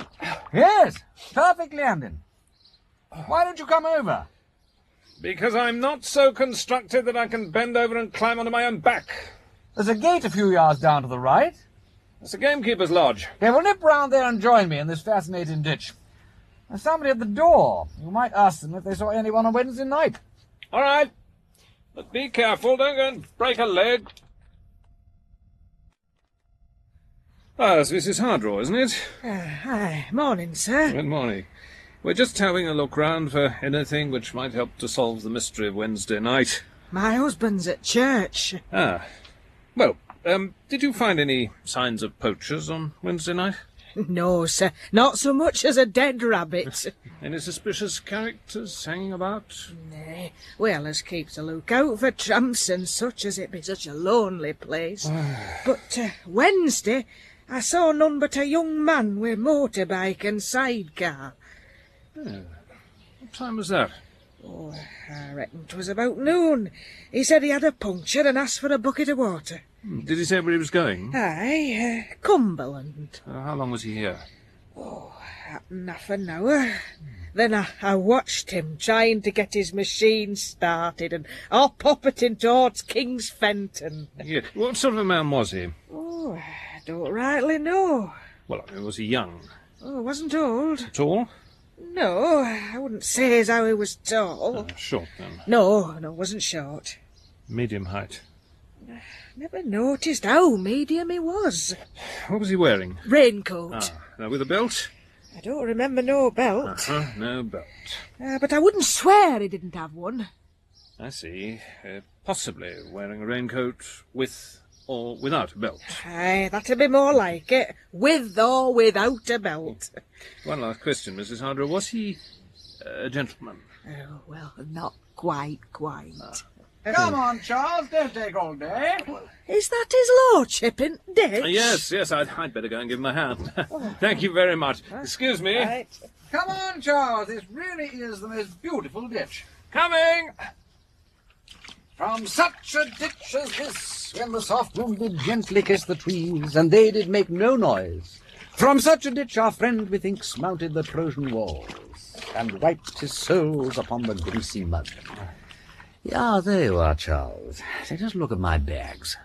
Yes, perfect landing. Why don't you come over? Because I'm not so constructed that I can bend over and climb onto my own back. There's a gate a few yards down to the right. It's a gamekeeper's lodge. Okay, well, nip round there and join me in this fascinating ditch. There's somebody at the door. You might ask them if they saw anyone on Wednesday night. All right. But be careful, don't go and break a leg. Ah, it's Mrs. Hardraw, isn't it? Hi. Morning, sir. Good morning. We're just having a look round for anything which might help to solve the mystery of Wednesday night. My husband's at church. Ah. Well, did you find any signs of poachers on Wednesday night? No, sir. Not so much as a dead rabbit. Any suspicious characters hanging about? Nay. Well, as keeps a lookout for tramps and such, as it be such a lonely place. But Wednesday, I saw none but a young man with motorbike and sidecar. Yeah. What time was that? Oh, I reckon 'twas about noon. He said he had a puncture and asked for a bucket of water. Did he say where he was going? Aye, Cumberland. How long was he here? Oh, half an hour. Then I watched him trying to get his machine started and all poppeting towards King's Fenton. Yeah. What sort of a man was he? Oh, I don't rightly know. Well, I mean, was he young? Oh, wasn't old. Tall? No, I wouldn't say as how he was tall. Short, then? No, wasn't short. Medium height? Never noticed how medium he was. What was he wearing? Raincoat. Now, with a belt? I don't remember no belt. No belt. But I wouldn't swear he didn't have one. I see. Possibly wearing a raincoat with or without a belt. Aye, that'd be more like it. With or without a belt. One last question, Mrs. Hardraw. Was he a gentleman? Oh, well, not quite. Come on, Charles, don't take all day. Is that his lordship in ditch? Yes, I'd better go and give him a hand. Thank you very much. Excuse me. Right. Come on, Charles, this really is the most beautiful ditch. Coming! From such a ditch as this, when the soft wind did gently kiss the trees, and they did make no noise, from such a ditch our friend, methinks, mounted the Trojan walls, and wiped his soles upon the greasy mud. Yeah, there you are, Charles. Say, just look at my bags.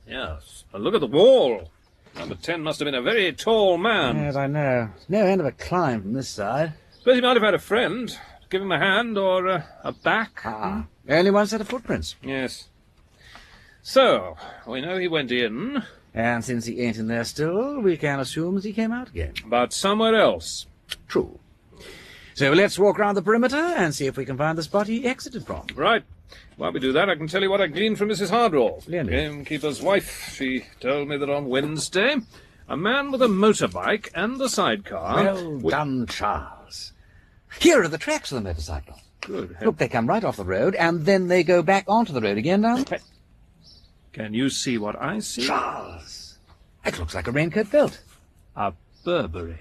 Yes, but look at the wall. Number 10 must have been a very tall man. Yes, I know. No end of a climb from this side. Suppose he might have had a friend to give him a hand or a back. Only one set of footprints. Yes. So, we know he went in. And since he ain't in there still, we can assume that he came out again. But somewhere else. True. So let's walk round the perimeter and see if we can find the spot he exited from. Right. While we do that, I can tell you what I gleaned from Mrs. Hardwall, Splendid. gamekeeper's wife. She told me that on Wednesday, a man with a motorbike and a sidecar... Well done, Charles. Here are the tracks of the motorcycle. Good. Look, they come right off the road, and then they go back onto the road again down... Can you see what I see? Charles! That looks like a raincoat belt. A Burberry.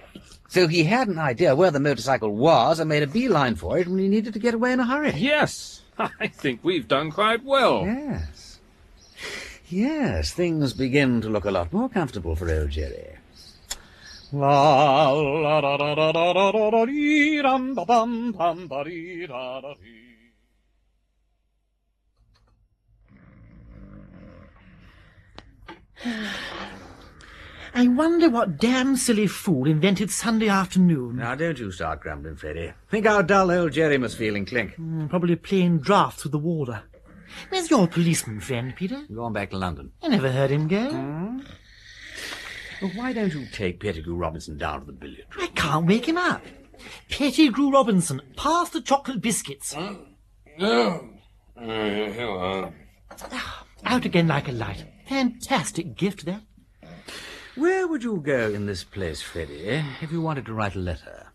So he had an idea where the motorcycle was and made a beeline for it when he needed to get away in a hurry. Yes, I think we've done quite well. Yes. Yes, things begin to look a lot more comfortable for old Jerry. La la da da da da da da da dee dum ba bum bum ba dee da da dee. I wonder what damn silly fool invented Sunday afternoon. Now, don't you start grumbling, Freddie. Think how dull old Jerry must feel in Clink. Probably playing draughts with the warder. Where's your policeman friend, Peter? Gone back to London. I never heard him go. Well, why don't you take Pettigrew Robinson down to the billiard? I can't wake him up. Pettigrew Robinson, pass the chocolate biscuits. No. Here you are. Out again like a light. Fantastic gift, that. Where would you go in this place, Freddie, if you wanted to write a letter?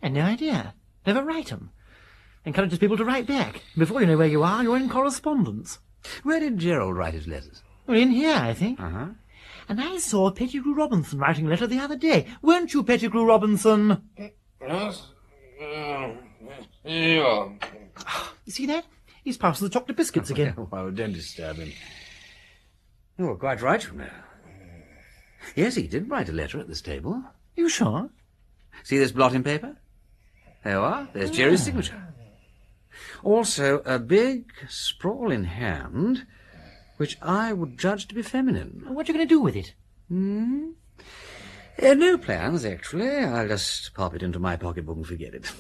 And no idea. Never write 'em. Encourages people to write back. Before you know where you are, you're in correspondence. Where did Gerald write his letters? Well, in here, I think. Uh-huh. And I saw Pettigrew Robinson writing a letter the other day. Weren't you, Pettigrew Robinson? Yes. Here you are. You see that? He's passing the chocolate biscuits again. Well, don't disturb him. You're quite right, you know. Yes, he did write a letter at this table. You sure? See this blotting paper? There you are. There's Jerry's signature. Also, a big, sprawling hand, which I would judge to be feminine. What are you going to do with it? No plans, actually. I'll just pop it into my pocketbook and forget it.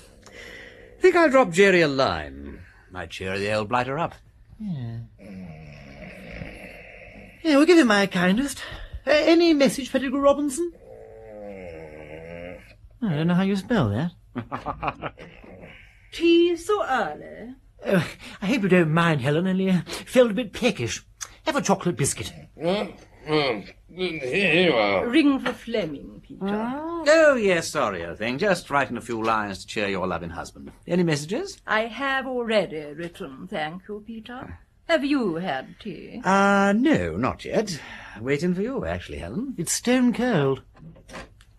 Think I'll drop Jerry a line. Might cheer the old blighter up. Yeah, we'll give him my kindest. Any message, Pettigrew Robinson? I don't know how you spell that. Tea so early? Oh, I hope you don't mind, Helen, only felt a bit peckish. Have a chocolate biscuit. Here you are. Ring for Fleming, Peter. Oh, yes, sorry, old thing. Just writing a few lines to cheer your loving husband. Any messages? I have already written, thank you, Peter. Have you had tea? No, not yet. Waiting for you, actually, Helen. It's stone cold.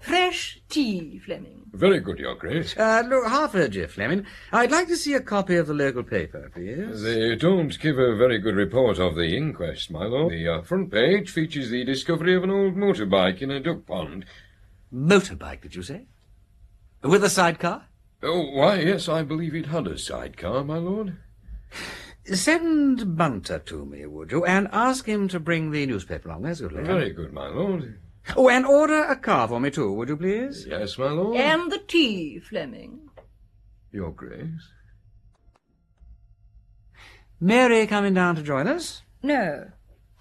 Fresh tea, Fleming. Very good, Your Grace. Look, half urgent, Fleming. I'd like to see a copy of the local paper, please. They don't give a very good report of the inquest, my lord. The front page features the discovery of an old motorbike in a duck pond. Motorbike, did you say? With a sidecar? Oh, why, yes, I believe it had a sidecar, my lord. Send Bunter to me, would you, and ask him to bring the newspaper along. There's a good lad. Very good, my lord. Oh, and order a car for me, too, would you, please? Yes, my lord. And the tea, Fleming. Your Grace. Mary coming down to join us? No.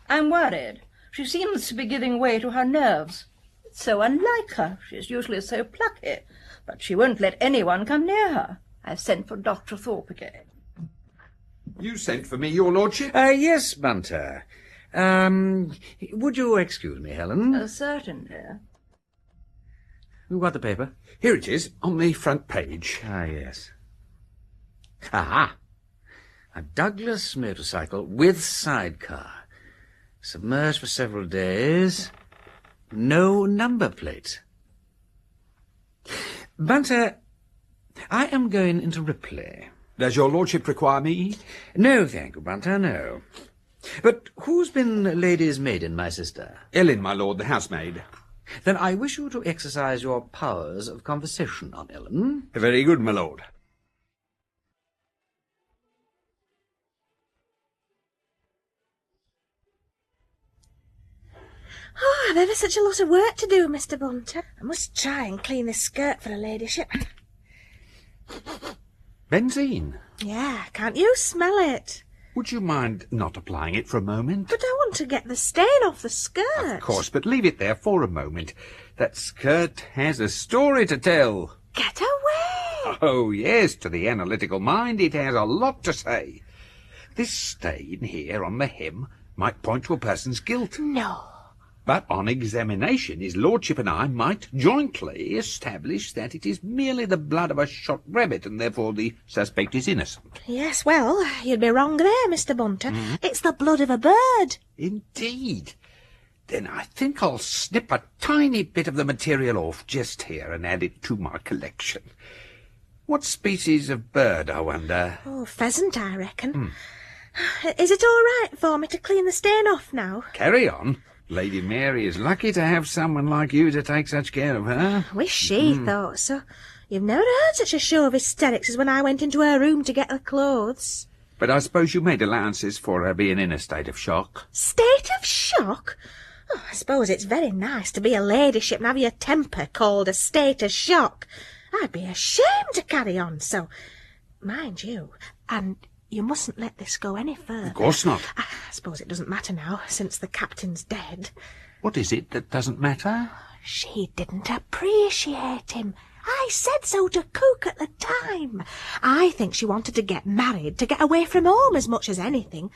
I'm worried. She seems to be giving way to her nerves. It's so unlike her. She's usually so plucky. But she won't let anyone come near her. I've sent for Dr. Thorpe again. You sent for me, your lordship? Yes, Bunter. Would you excuse me, Helen? Certainly. You got the paper? Here it is, on the front page. Ah, yes. Aha! A Douglas motorcycle with sidecar. Submerged for several days. No number plate. Bunter, I am going into Ripley. Does your lordship require me? No, thank you, Bunter, no. But who's been lady's maiden, my sister? Ellen, my lord, the housemaid. Then I wish you to exercise your powers of conversation on Ellen. Very good, my lord. Oh, I've ever such a lot of work to do, Mr. Bunter. I must try and clean this skirt for her ladyship. Benzine. Yeah, can't you smell it? Would you mind not applying it for a moment? But I want to get the stain off the skirt. Of course, but leave it there for a moment. That skirt has a story to tell. Get away! Oh, yes, to the analytical mind it has a lot to say. This stain here on the hem might point to a person's guilt. No. But on examination, his lordship and I might jointly establish that it is merely the blood of a shot rabbit, and therefore the suspect is innocent. Yes, well, you'd be wrong there, Mr. Bunter. It's the blood of a bird. Indeed. Then I think I'll snip a tiny bit of the material off just here and add it to my collection. What species of bird, I wonder? Oh, pheasant, I reckon. Is it all right for me to clean the stain off now? Carry on. Lady Mary is lucky to have someone like you to take such care of her. Wish she thought so. You've never heard such a show of hysterics as when I went into her room to get her clothes. But I suppose you made allowances for her being in a state of shock. State of shock? Oh, I suppose it's very nice to be a ladyship and have your temper called a state of shock. I'd be ashamed to carry on so. Mind you, and you mustn't let this go any further. Of course not. I suppose it doesn't matter now, since the captain's dead. What is it that doesn't matter? She didn't appreciate him. I said so to Cook at the time. I think she wanted to get married to get away from home as much as anything.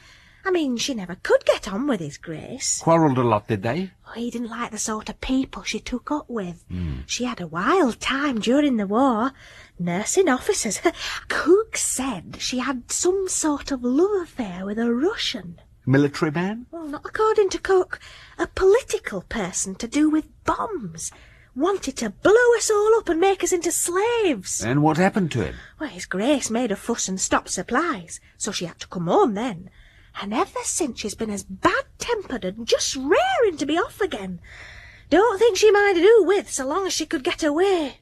I mean, she never could get on with his Grace. Quarrelled a lot, did they? Oh, he didn't like the sort of people she took up with. She had a wild time during the war. Nursing officers. Cook said she had some sort of love affair with a Russian. Military man? Well, not according to Cook. A political person to do with bombs. Wanted to blow us all up and make us into slaves. And what happened to him? Well, his Grace made a fuss and stopped supplies, so she had to come home then. And ever since she's been as bad-tempered and just raring to be off again. Don't think she minded who with, so long as she could get away.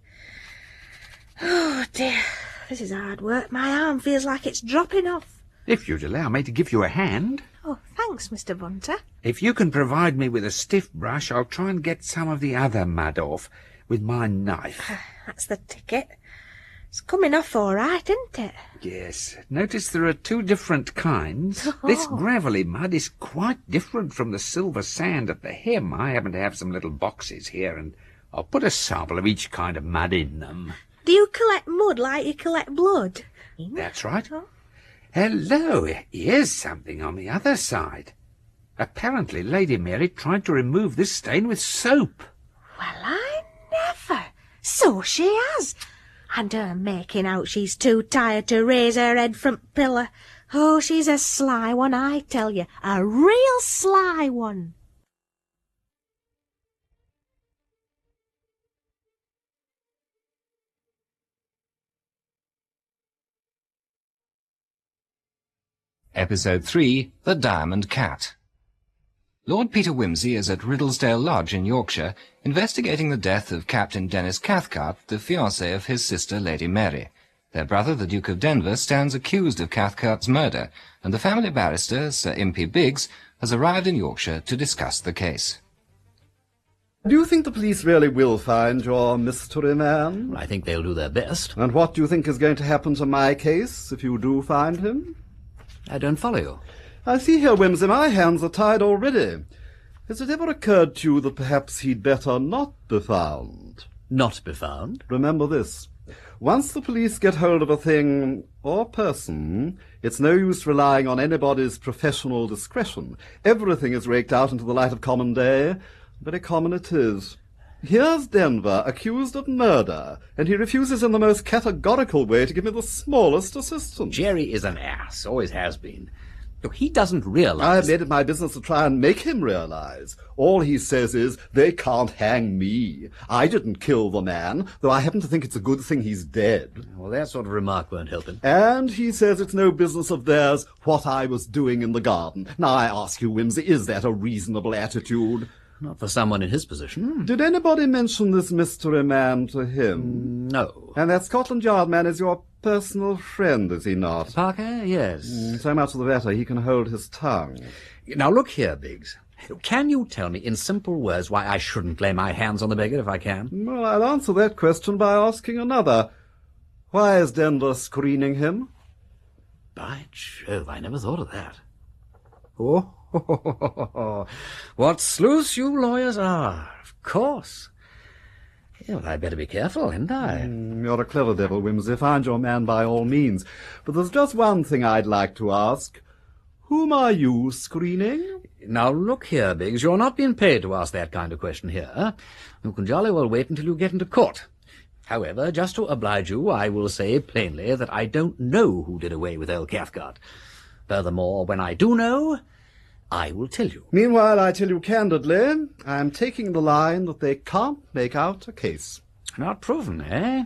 Oh, dear. This is hard work. My arm feels like it's dropping off. If you'd allow me to give you a hand. Oh, thanks, Mr. Bunter. If you can provide me with a stiff brush, I'll try and get some of the other mud off with my knife. That's the ticket. It's coming off all right, isn't it? Yes. Notice there are two different kinds. This gravelly mud is quite different from the silver sand at the hem. I happen to have some little boxes here, and I'll put a sample of each kind of mud in them. Do you collect mud like you collect blood? That's right. Hello, here's something on the other side. Apparently Lady Mary tried to remove this stain with soap. Well, I never. So she has. And her making out she's too tired to raise her head from pillow. Oh, she's a sly one, I tell you. A real sly one. Episode 3, The Diamond Cat. Lord Peter Wimsey is at Riddlesdale Lodge in Yorkshire, investigating the death of Captain Dennis Cathcart, the fiancé of his sister Lady Mary. Their brother, the Duke of Denver, stands accused of Cathcart's murder, and the family barrister, Sir Impey Biggs, has arrived in Yorkshire to discuss the case. Do you think the police really will find your mystery man? I think they'll do their best. And what do you think is going to happen to my case if you do find him? I don't follow you. I see here, Wimsey, my hands are tied already. Has it ever occurred to you that perhaps he'd better not be found? Not be found? Remember this. Once the police get hold of a thing or person, it's no use relying on anybody's professional discretion. Everything is raked out into the light of common day. Very common it is. Here's Denver, accused of murder, and he refuses in the most categorical way to give me the smallest assistance. Jerry is an ass, always has been. Look, he doesn't realize... I've made it my business to try and make him realize. All he says is, they can't hang me. I didn't kill the man, though I happen to think it's a good thing he's dead. Well, that sort of remark won't help him. And he says it's no business of theirs what I was doing in the garden. Now, I ask you, Wimsey, is that a reasonable attitude? Not for someone in his position. Did anybody mention this mystery man to him? No. And that Scotland Yard man is your personal friend, is he not? Parker, yes. So much the better. He can hold his tongue. Now, look here, Biggs. Can you tell me in simple words why I shouldn't lay my hands on the beggar if I can? Well, I'll answer that question by asking another. Why is Denver screening him? By Jove, I never thought of that. Oh, what sleuths you lawyers are, of course. Yeah, well, I'd better be careful, hadn't I? You're a clever devil, Wimsey. Find your man by all means. But there's just one thing I'd like to ask. Whom are you screening? Now, look here, Biggs, you're not being paid to ask that kind of question here. You can jolly well wait until you get into court. However, just to oblige you, I will say plainly that I don't know who did away with old Cathcart. Furthermore, when I do know, I will tell you. Meanwhile, I tell you candidly, I'm taking the line that they can't make out a case. Not proven, eh?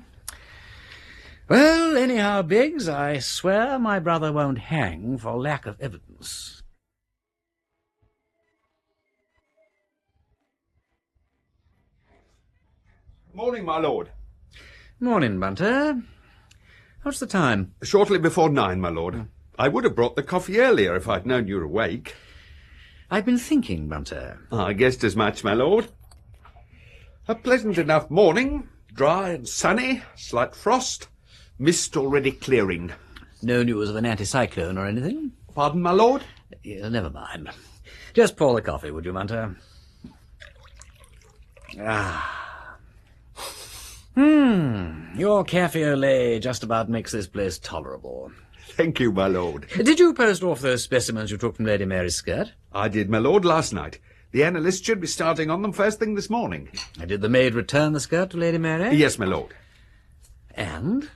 Well, anyhow, Biggs, I swear my brother won't hang for lack of evidence. Morning, my lord. Morning, Bunter. What's the time? Shortly before 9, my lord. I would have brought the coffee earlier if I'd known you were awake. I've been thinking, Bunter. I guessed as much, my lord. A pleasant enough morning, dry and sunny, slight frost, mist already clearing. No news of an anticyclone or anything? Pardon, my lord? Yeah, never mind. Just pour the coffee, would you, Bunter? Your cafe au lait just about makes this place tolerable. Thank you, my lord. Did you post off those specimens you took from Lady Mary's skirt? I did, my lord, last night. The analyst should be starting on them first thing this morning. Did the maid return the skirt to Lady Mary? Yes, my lord. And?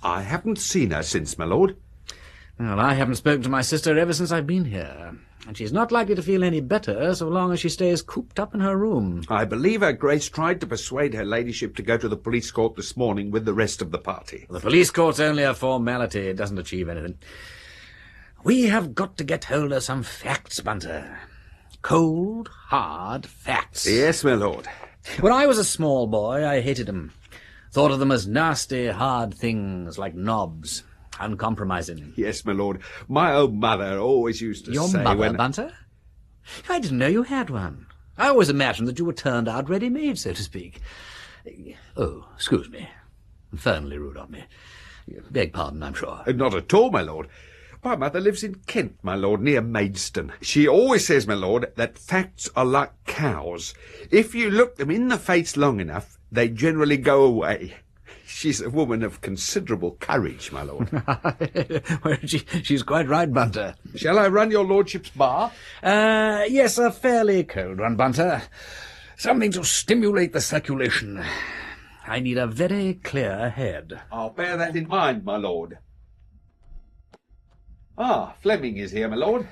I haven't seen her since, my lord. Well, I haven't spoken to my sister ever since I've been here. And she's not likely to feel any better so long as she stays cooped up in her room. I believe her grace tried to persuade her ladyship to go to the police court this morning with the rest of the party. The police court's only a formality. It doesn't achieve anything. We have got to get hold of some facts, Bunter. Cold, hard facts. Yes, my lord. When I was a small boy, I hated them. Thought of them as nasty, hard things like knobs. Uncompromising. Yes, my lord. My own mother always used to Your say mother, when... Bunter? I didn't know you had one. I always imagined that you were turned out ready-made, so to speak. Oh, excuse me. Infernally rude of me. Beg pardon, I'm sure. Not at all, my lord. My mother lives in Kent, my lord, near Maidstone. She always says, my lord, that facts are like cows. If you look them in the face long enough, they generally go away. She's a woman of considerable courage, my lord. Well, she's quite right, Bunter. Shall I run your lordship's bar? Yes, a fairly cold one, Bunter. Something to stimulate the circulation. I need a very clear head. I'll bear that in mind, my lord. Ah, Fleming is here, my lord.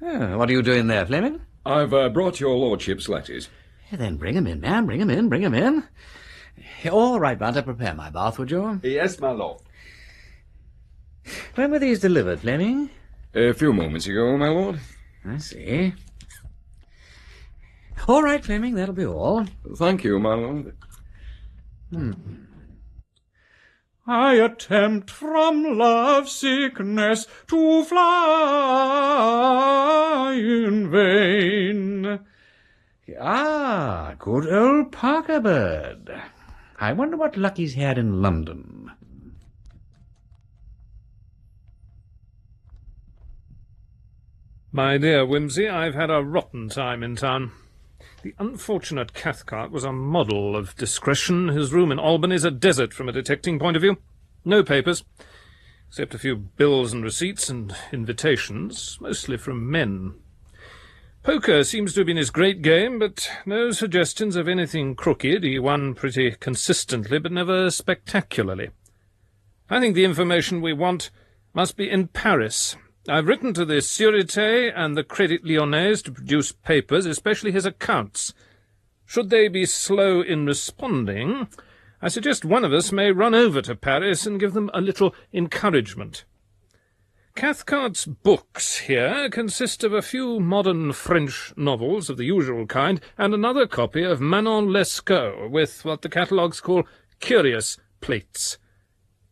Oh, what are you doing there, Fleming? I've brought your lordship's letters. Then bring 'em in, man. Bring 'em in, bring 'em in. All right, Bunter, prepare my bath, would you? Yes, my lord. When were these delivered, Fleming? A few moments ago, my lord. I see. All right, Fleming, that'll be all. Thank you, my lord. I attempt from love sickness to fly in vain. Ah, good old Parker bird. I wonder what luck he's had in London. My dear Wimsey, I've had a rotten time in town. The unfortunate Cathcart was a model of discretion. His room in Albany's a desert from a detecting point of view. No papers, except a few bills and receipts and invitations, mostly from men. Poker seems to have been his great game, but no suggestions of anything crooked. He won pretty consistently, but never spectacularly. I think the information we want must be in Paris. I've written to the Sûreté and the Crédit Lyonnais to produce papers, especially his accounts. Should they be slow in responding, I suggest one of us may run over to Paris and give them a little encouragement. Cathcart's books here consist of a few modern French novels of the usual kind and another copy of Manon Lescaut with what the catalogues call curious plates.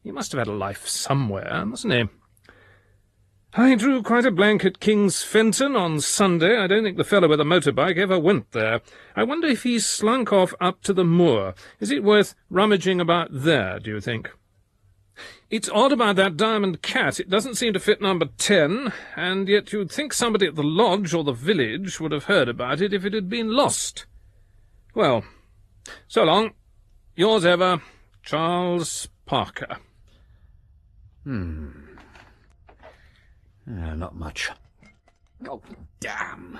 He must have had a life somewhere, mustn't he? I drew quite a blank at King's Fenton on Sunday. I don't think the fellow with the motorbike ever went there. I wonder if he's slunk off up to the moor. Is it worth rummaging about there, do you think? It's odd about that diamond cat. It doesn't seem to fit number 10, and yet you'd think somebody at the lodge or the village would have heard about it if it had been lost. Well, so long. Yours ever, Charles Parker. Not much. Oh, damn.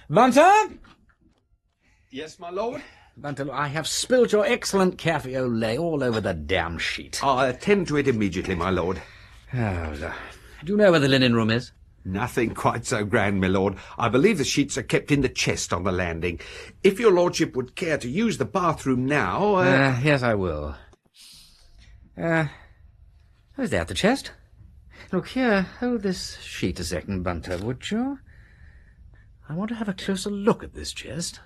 Bunter? Yes, my lord? Bunter, look, I have spilt your excellent cafe au lait all over the damn sheet. I'll attend to it immediately, my lord. Do you know where the linen room is? Nothing quite so grand, my lord. I believe the sheets are kept in the chest on the landing. If your lordship would care to use the bathroom now... Yes, I will. Is that the chest? Look here, hold this sheet a second, Bunter, would you? I want to have a closer look at this chest.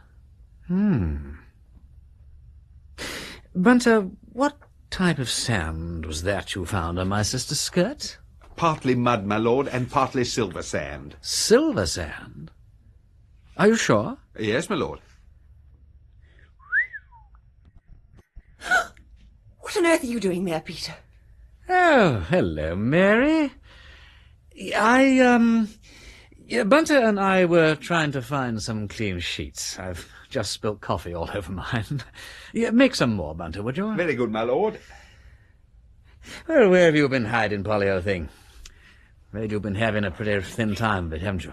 Bunter, what type of sand was that you found on my sister's skirt? Partly mud, my lord, and partly silver sand. Silver sand? Are you sure? Yes, my lord. What on earth are you doing there, Peter? Oh, hello, Mary. Bunter and I were trying to find some clean sheets. I've just spilt coffee all over mine. Make some more, Bunter, would you? Very good, my lord. Well, where have you been hiding, Polly, old thing? Afraid you've been having a pretty thin time of it, haven't you?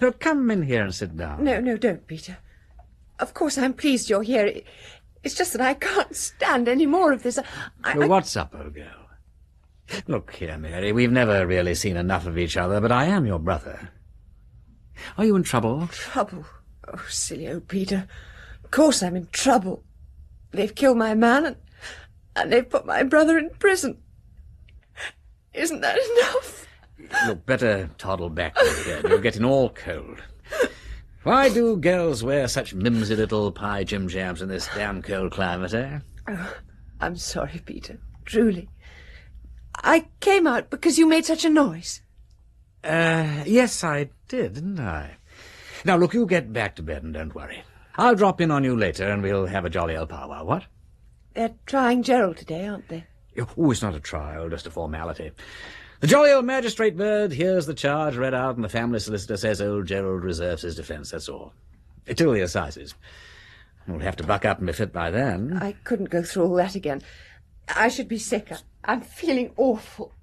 Now, come in here and sit down. No, don't, Peter. Of course I'm pleased you're here. It's just that I can't stand any more of this. What's up, old girl? Look here, Mary, we've never really seen enough of each other, but I am your brother. Are you in trouble? Trouble? Oh, silly old Peter. Of course I'm in trouble. They've killed my man, and they've put my brother in prison. Isn't that enough? Look, better toddle back to bed. You're getting all cold. Why do girls wear such mimsy little pie jim-jams in this damn cold climate, eh? Oh, I'm sorry, Peter. Truly. I came out because you made such a noise. Yes, I did, didn't I? Now, look, you get back to bed and don't worry. I'll drop in on you later and we'll have a jolly old powwow, what? They're trying Gerald today, aren't they? Oh, it's not a trial, just a formality. The jolly old magistrate bird hears the charge read out and the family solicitor says old Gerald reserves his defence, that's all. Till the assizes. We'll have to buck up and be fit by then. I couldn't go through all that again. I should be sick. I'm feeling awful.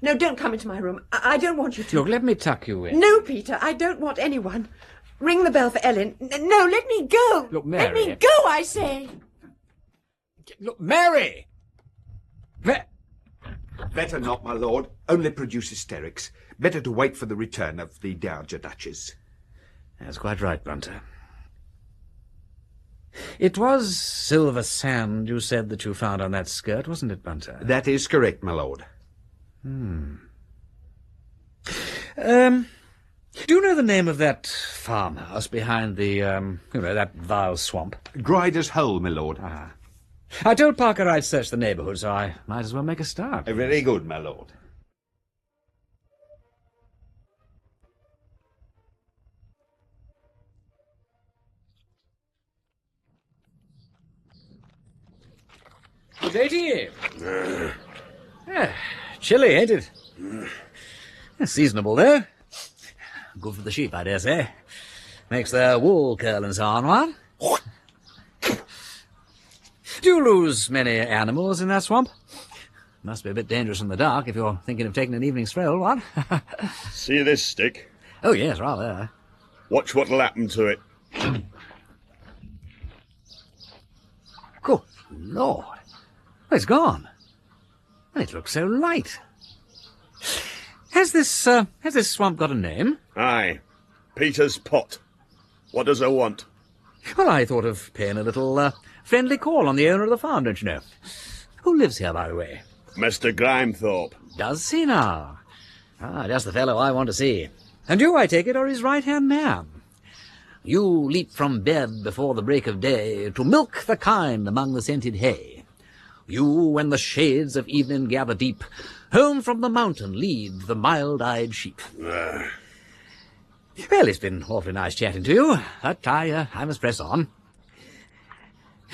No, don't come into my room. I don't want you to. Look, let me tuck you in. No, Peter, I don't want anyone. Ring the bell for Ellen. No, let me go. Look, Mary. Let me go, I say. Look, Mary! Better not, my lord. Only produce hysterics. Better to wait for the return of the Dowager Duchess. That's quite right, Bunter. It was silver sand you said that you found on that skirt, wasn't it, Bunter? That is correct, my lord. Do you know the name of that farmhouse behind the, that vile swamp? Grider's Hole, my lord. Ah. I told Parker I'd search the neighbourhood, so I might as well make a start. Very good, my lord. Good day to you. Chilly, ain't it? Seasonable, though. Good for the sheep, I dare say. Makes their wool curl and so on, what? Do you lose many animals in that swamp? Must be a bit dangerous in the dark if you're thinking of taking an evening stroll, what? See this stick? Oh, yes, rather. Watch what'll happen to it. Good Lord. Oh, it's gone. It looks so light. Has this swamp got a name? Aye. Peter's Pot. What does her want? Well, I thought of paying a little friendly call on the owner of the farm, don't you know? Who lives here, by the way? Mr. Grimethorpe. Does he now? Ah, just the fellow I want to see. And you, I take it, are his right-hand man. You leap from bed before the break of day to milk the kine among the scented hay. You, when the shades of evening gather deep, home from the mountain lead the mild-eyed sheep. Well, it's been awfully nice chatting to you, but I must press on.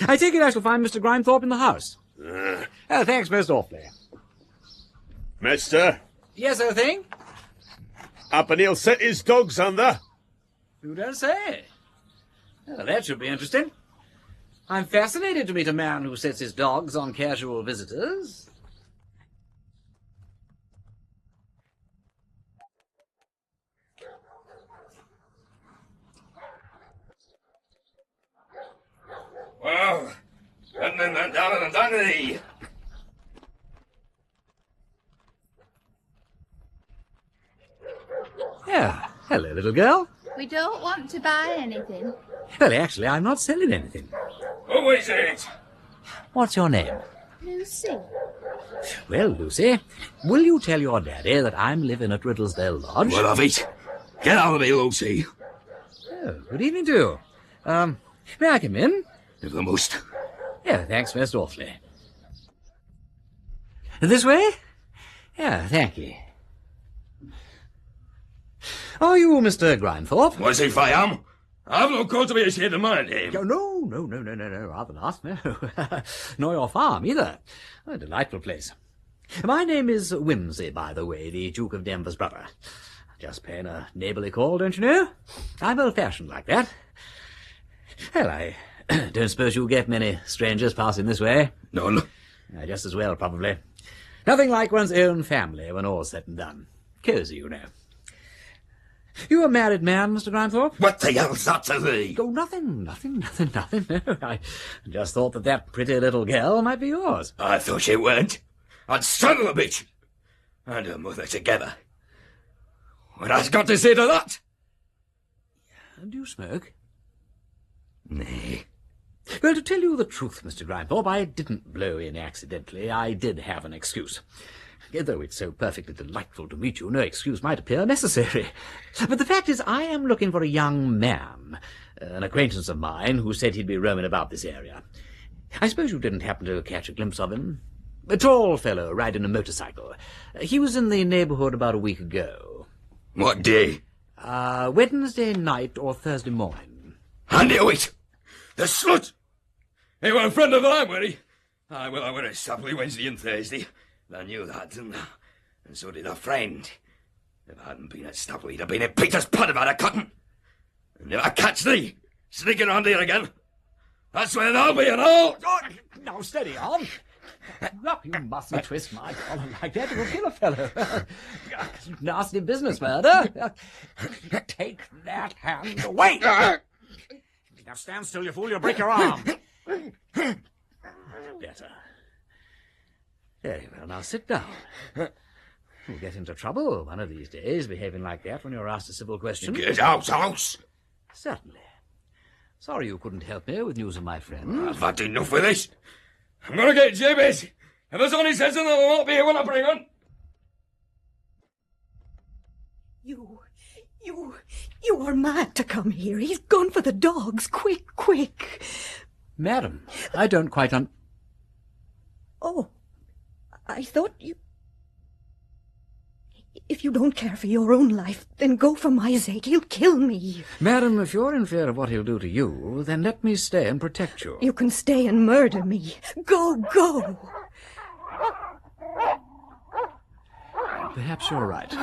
I take it I shall find Mr. Grimethorpe in the house. Oh, thanks most awfully. Mister? Yes, old thing? Up and he'll set his dogs under. You don't say. Well, that should be interesting. I'm fascinated to meet a man who sets his dogs on casual visitors. Well, Yeah, hello, little girl. We don't want to buy anything. Well, actually, I'm not selling anything. Who is it? What's your name? Lucy. Well, Lucy, will you tell your daddy that I'm living at Riddlesdale Lodge? Well, of it. Get out of me, Lucy. Oh, good evening to you. May I come in? If I must. Yeah, thanks most awfully. This way? Yeah, thank you. Are you Mr. Grimethorpe? Was if I am? I've no cause to be ashamed of my name. No, rather not, no. Nor your farm, either. A delightful place. My name is Wimsey, by the way, the Duke of Denver's brother. Just paying a neighbourly call, don't you know? I'm old-fashioned like that. Well, I don't suppose you'll get many strangers passing this way. None. Just as well, probably. Nothing like one's own family when all's said and done. Cosy, you know. You a married man, Mr. Grimethorpe? What the hell's that to thee? Oh, nothing. No, I just thought that pretty little girl might be yours. I thought she weren't. I'd son of a bitch. And her mother together. What has got to say to that? Do you smoke? Nay. Well, to tell you the truth, Mr. Grimethorpe, I didn't blow in accidentally. I did have an excuse. Though it's so perfectly delightful to meet you, no excuse might appear necessary. But the fact is, I am looking for a young man, an acquaintance of mine, who said he'd be roaming about this area. I suppose you didn't happen to catch a glimpse of him? A tall fellow riding a motorcycle. He was in the neighbourhood about a week ago. What day? Wednesday night or Thursday morning. I knew it! The slut! He were a friend of mine, were he? I were at Sapley Wednesday and Thursday. I knew that, and so did a friend. If I hadn't been at Stapley, he'd have been in Peter's pot about a cotton. And if I catch thee sneaking around here again, that's when I'll be and all. Oh, now, steady on. You mustn't twist my collar like that. It will kill a fellow. Nasty business, murder. Take that hand away. Now stand still, you fool. You'll break your arm. Better. Very well, now sit down. You'll get into trouble one of these days, behaving like that when you're asked a civil question. Get out, house! Certainly. Sorry you couldn't help me with news of my friend. I've had enough of this. I'm going to get Jabez. If there's only says anything, I won't be here when I bring on. You are mad to come here. He's gone for the dogs. Quick. Madam, I don't quite Oh, I thought you... If you don't care for your own life, then go for my sake. He'll kill me. Madam, if you're in fear of what he'll do to you, then let me stay and protect you. You can stay and murder me. Go! Perhaps you're right.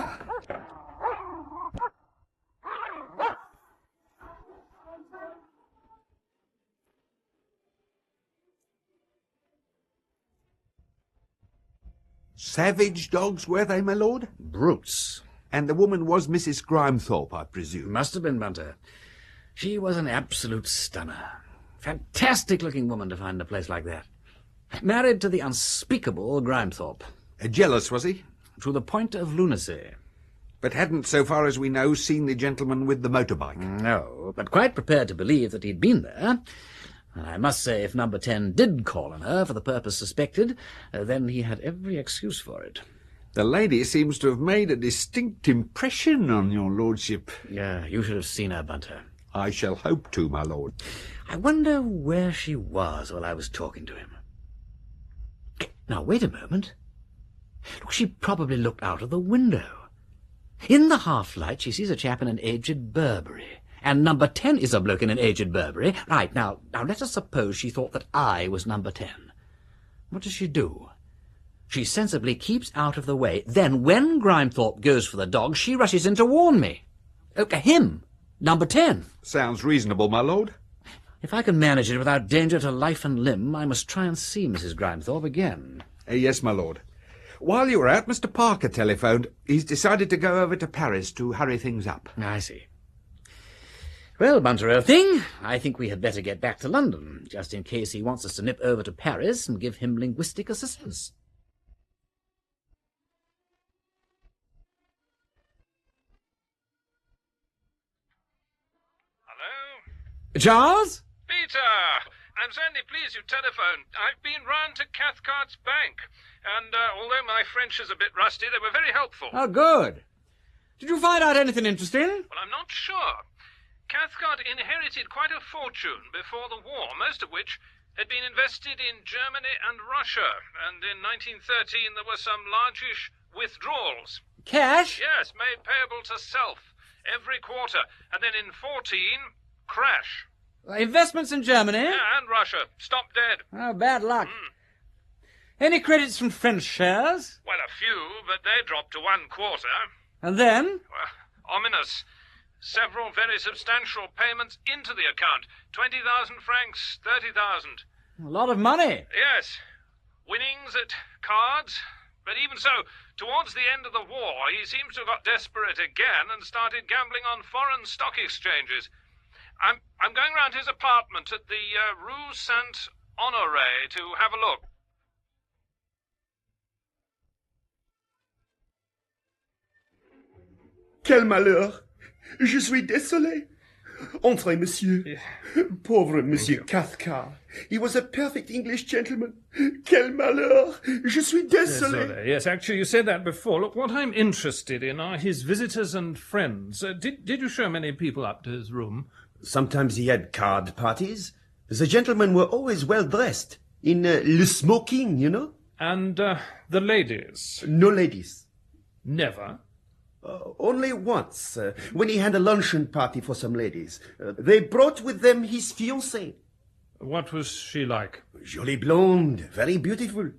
Savage dogs, were they, my lord? Brutes. And the woman was Mrs. Grimethorpe, I presume? Must have been, Bunter. She was an absolute stunner. Fantastic-looking woman to find in a place like that. Married to the unspeakable Grimethorpe. Jealous, was he? To the point of lunacy. But hadn't, so far as we know, seen the gentleman with the motorbike? No, but quite prepared to believe that he'd been there. And I must say, if number 10 did call on her for the purpose suspected, then he had every excuse for it. The lady seems to have made a distinct impression on your lordship. Yeah, you should have seen her, Bunter. I shall hope to, my lord. I wonder where she was while I was talking to him. Now, wait a moment. Look, she probably looked out of the window. In the half-light, she sees a chap in an aged Burberry. And number 10 is a bloke in an aged Burberry. Right, now let us suppose she thought that I was number 10. What does she do? She sensibly keeps out of the way. Then, when Grimethorpe goes for the dog, she rushes in to warn me. Him, number 10. Sounds reasonable, my lord. If I can manage it without danger to life and limb, I must try and see Mrs. Grimethorpe again. Yes, my lord. While you were out, Mr. Parker telephoned. He's decided to go over to Paris to hurry things up. I see. Well, Bunter, old thing, I think we had better get back to London, just in case he wants us to nip over to Paris and give him linguistic assistance. Hello? Charles? Peter! I'm certainly pleased you telephoned. I've been round to Cathcart's bank, and although my French is a bit rusty, they were very helpful. Oh, good. Did you find out anything interesting? Well, I'm not sure. Cathcart inherited quite a fortune before the war, most of which had been invested in Germany and Russia, and in 1913 there were some largish withdrawals. Cash? Yes, made payable to self every quarter, and then in 14, crash. Investments in Germany? Yeah, and Russia. Stop dead. Oh, bad luck. Any credits from French shares? Well, a few, but they dropped to 1 quarter. And then? Well, ominous. Several very substantial payments into the account. 20,000 francs, 30,000. A lot of money. Yes. Winnings at cards. But even so, towards the end of the war, he seems to have got desperate again and started gambling on foreign stock exchanges. I'm going round his apartment at the Rue Saint-Honoré to have a look. Quel malheur! Je suis désolé. Entrez, monsieur. Pauvre Monsieur Cathcart. He was a perfect English gentleman. Quel malheur! Je suis désolé. Yes, actually, you said that before. Look, what I'm interested in are his visitors and friends. Did you show many people up to his room? Sometimes he had card parties. The gentlemen were always well dressed. In le smoking, you know? And the ladies? No ladies. Never? Only once, when he had a luncheon party for some ladies. They brought with them his fiancée. What was she like? Jolie blonde, very beautiful.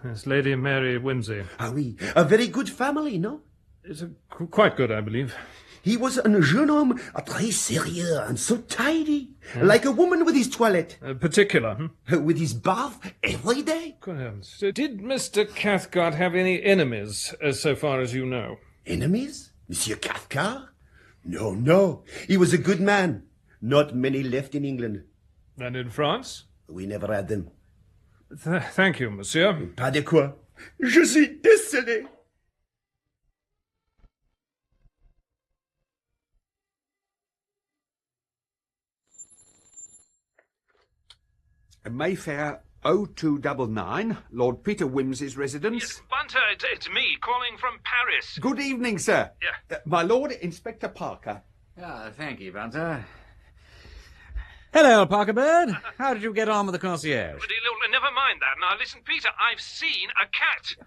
Yes, Lady Mary Wimsey. Ah oui, a very good family, no? It's quite good, I believe. He was un jeune homme, très sérieux and so tidy, like a woman with his toilette. Particular, With his bath every day. Good heavens. Did Mr. Cathcart have any enemies, so far as you know? Enemies? Monsieur Cathcart? No, no. He was a good man. Not many left in England. And in France? We never had them. Thank you, monsieur. Pas de quoi. Je suis désolé. Mayfair 0299, Lord Peter Wimsey's residence. Yes, Bunter, it's me, calling from Paris. Good evening, sir. Yeah. My Lord Inspector Parker. Thank you, Bunter. Hello, Parker Bird. How did you get on with the concierge? Never mind that. Now, listen, Peter, I've seen a cat.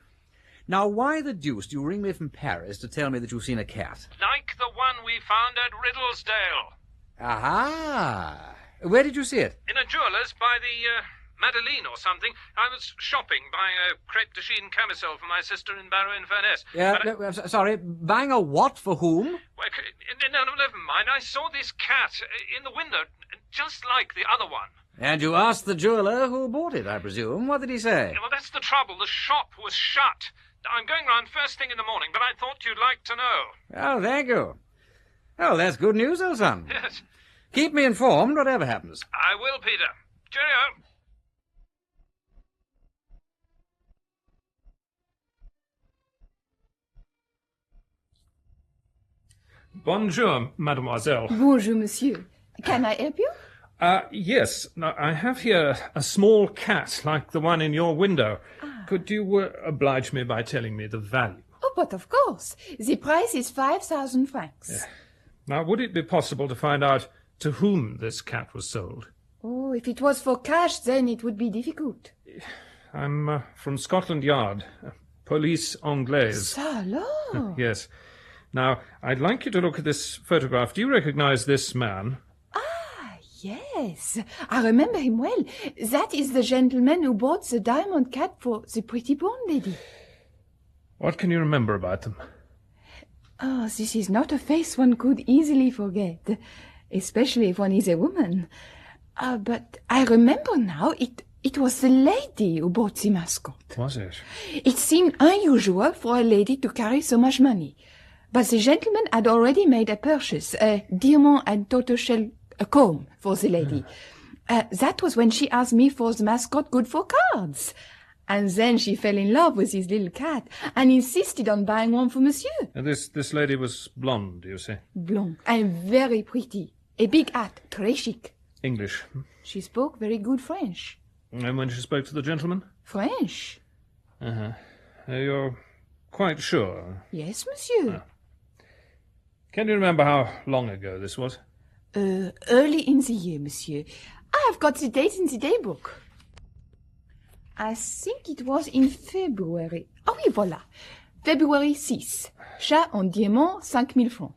Now, why the deuce do you ring me from Paris to tell me that you've seen a cat? Like the one we found at Riddlesdale. Aha! Where did you see it? In a jeweller's by the Madeleine or something. I was shopping, buying a crepe de chine camisole for my sister in Barrow-in-Furness. Sorry, buying a what for whom? Well, no, never mind. I saw this cat in the window, just like the other one. And you asked the jeweller who bought it, I presume. What did he say? Well, that's the trouble. The shop was shut. I'm going round first thing in the morning, but I thought you'd like to know. Oh, thank you. Oh, that's good news, old son. Yes. Keep me informed, whatever happens. I will, Peter. Cheerio. Bonjour, mademoiselle. Bonjour, monsieur. Can I help you? Yes. Now, I have here a small cat like the one in your window. Could you oblige me by telling me the value? Oh, but of course. The price is 5,000 francs. Yeah. Now, would it be possible to find out to whom this cat was sold? Oh, if it was for cash, then it would be difficult. I'm from Scotland Yard. Police Anglaise. Salon! Yes. Now, I'd like you to look at this photograph. Do you recognize this man? Yes, I remember him well. That is the gentleman who bought the diamond cat for the pretty blonde lady. What can you remember about them? Oh, this is not a face one could easily forget, especially if one is a woman. But I remember now, it was the lady who bought the mascot. Was it? It seemed unusual for a lady to carry so much money. But the gentleman had already made a purchase, a diamond and tortoiseshell comb for the lady. That was when she asked me for the mascot good for cards. And then she fell in love with his little cat and insisted on buying one for monsieur. And this lady was blonde, you say? Blonde and very pretty. A big hat, très chic. English. She spoke very good French. And when she spoke to the gentleman? French. Uh-huh. You're quite sure? Yes, monsieur. Can you remember how long ago this was? Early in the year, monsieur. I have got the date in the daybook. I think it was in February. Oh oui, voilà. February 6. Chat en diamant, 5,000 francs.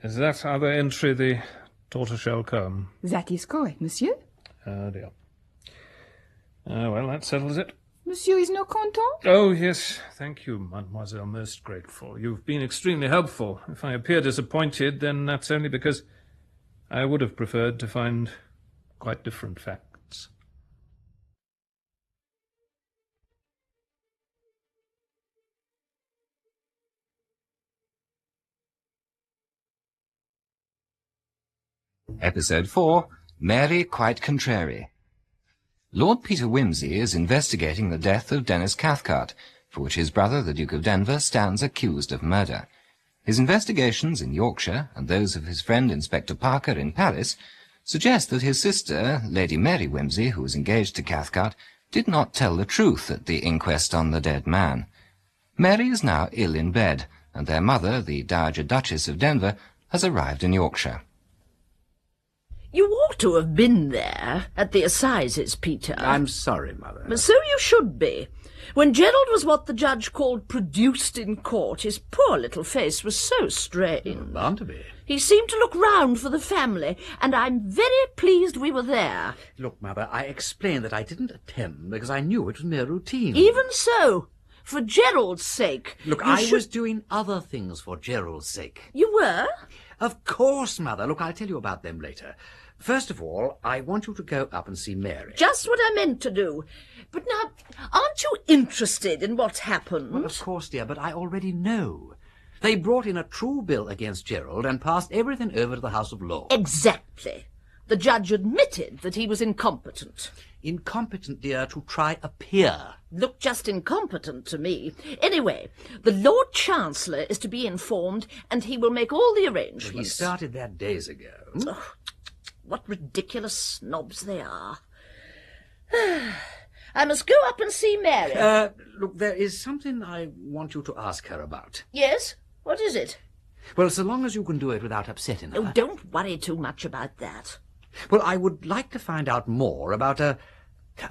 Is that other entry the tortoiseshell comb? That is correct, monsieur. Oh, dear. Well, that settles it. Monsieur is no content? Oh, yes. Thank you, mademoiselle. Most grateful. You've been extremely helpful. If I appear disappointed, then that's only because I would have preferred to find quite different facts. Episode 4, Mary Quite Contrary. Lord Peter Wimsey is investigating the death of Dennis Cathcart, for which his brother, the Duke of Denver, stands accused of murder. His investigations in Yorkshire, and those of his friend Inspector Parker in Paris, suggest that his sister, Lady Mary Wimsey, who was engaged to Cathcart, did not tell the truth at the inquest on the dead man. Mary is now ill in bed, and their mother, the Dowager Duchess of Denver, has arrived in Yorkshire. You ought to have been there at the assizes, Peter. I'm sorry, Mother. So you should be. When Gerald was what the judge called produced in court, his poor little face was so strained. Bound to be. He seemed to look round for the family, and I'm very pleased we were there. Look, Mother, I explained that I didn't attend because I knew it was mere routine. Even so, for Gerald's sake. Look, I was doing other things for Gerald's sake. You were? Of course, Mother. Look, I'll tell you about them later. First of all, I want you to go up and see Mary. Just what I meant to do. But now, aren't you interested in what's happened? Well, of course, dear, but I already know. They brought in a true bill against Gerald and passed everything over to the House of Lords. Exactly. The judge admitted that he was incompetent. Incompetent, dear, to try a peer. Looked just incompetent to me. Anyway, the Lord Chancellor is to be informed, and he will make all the arrangements. Well, he started that days ago. Oh, what ridiculous snobs they are. I must go up and see Mary. Look, there is something I want you to ask her about. Yes? What is it? Well, so long as you can do it without upsetting her. Oh, don't worry too much about that. Well, I would like to find out more about a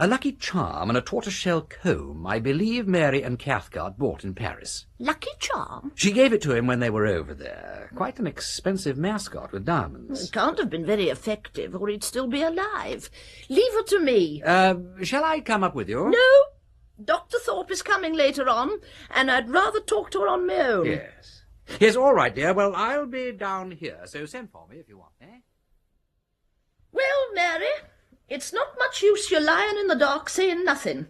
lucky charm and a tortoiseshell comb I believe Mary and Cathcart bought in Paris. Lucky charm? She gave it to him when they were over there. Quite an expensive mascot with diamonds. It can't have been very effective, or he'd still be alive. Leave her to me. Shall I come up with you? No. Dr. Thorpe is coming later on, and I'd rather talk to her on my own. Yes. Yes, all right, dear. Well, I'll be down here, so send for me if you want, eh? Well, Mary, it's not much use you lying in the dark saying nothing.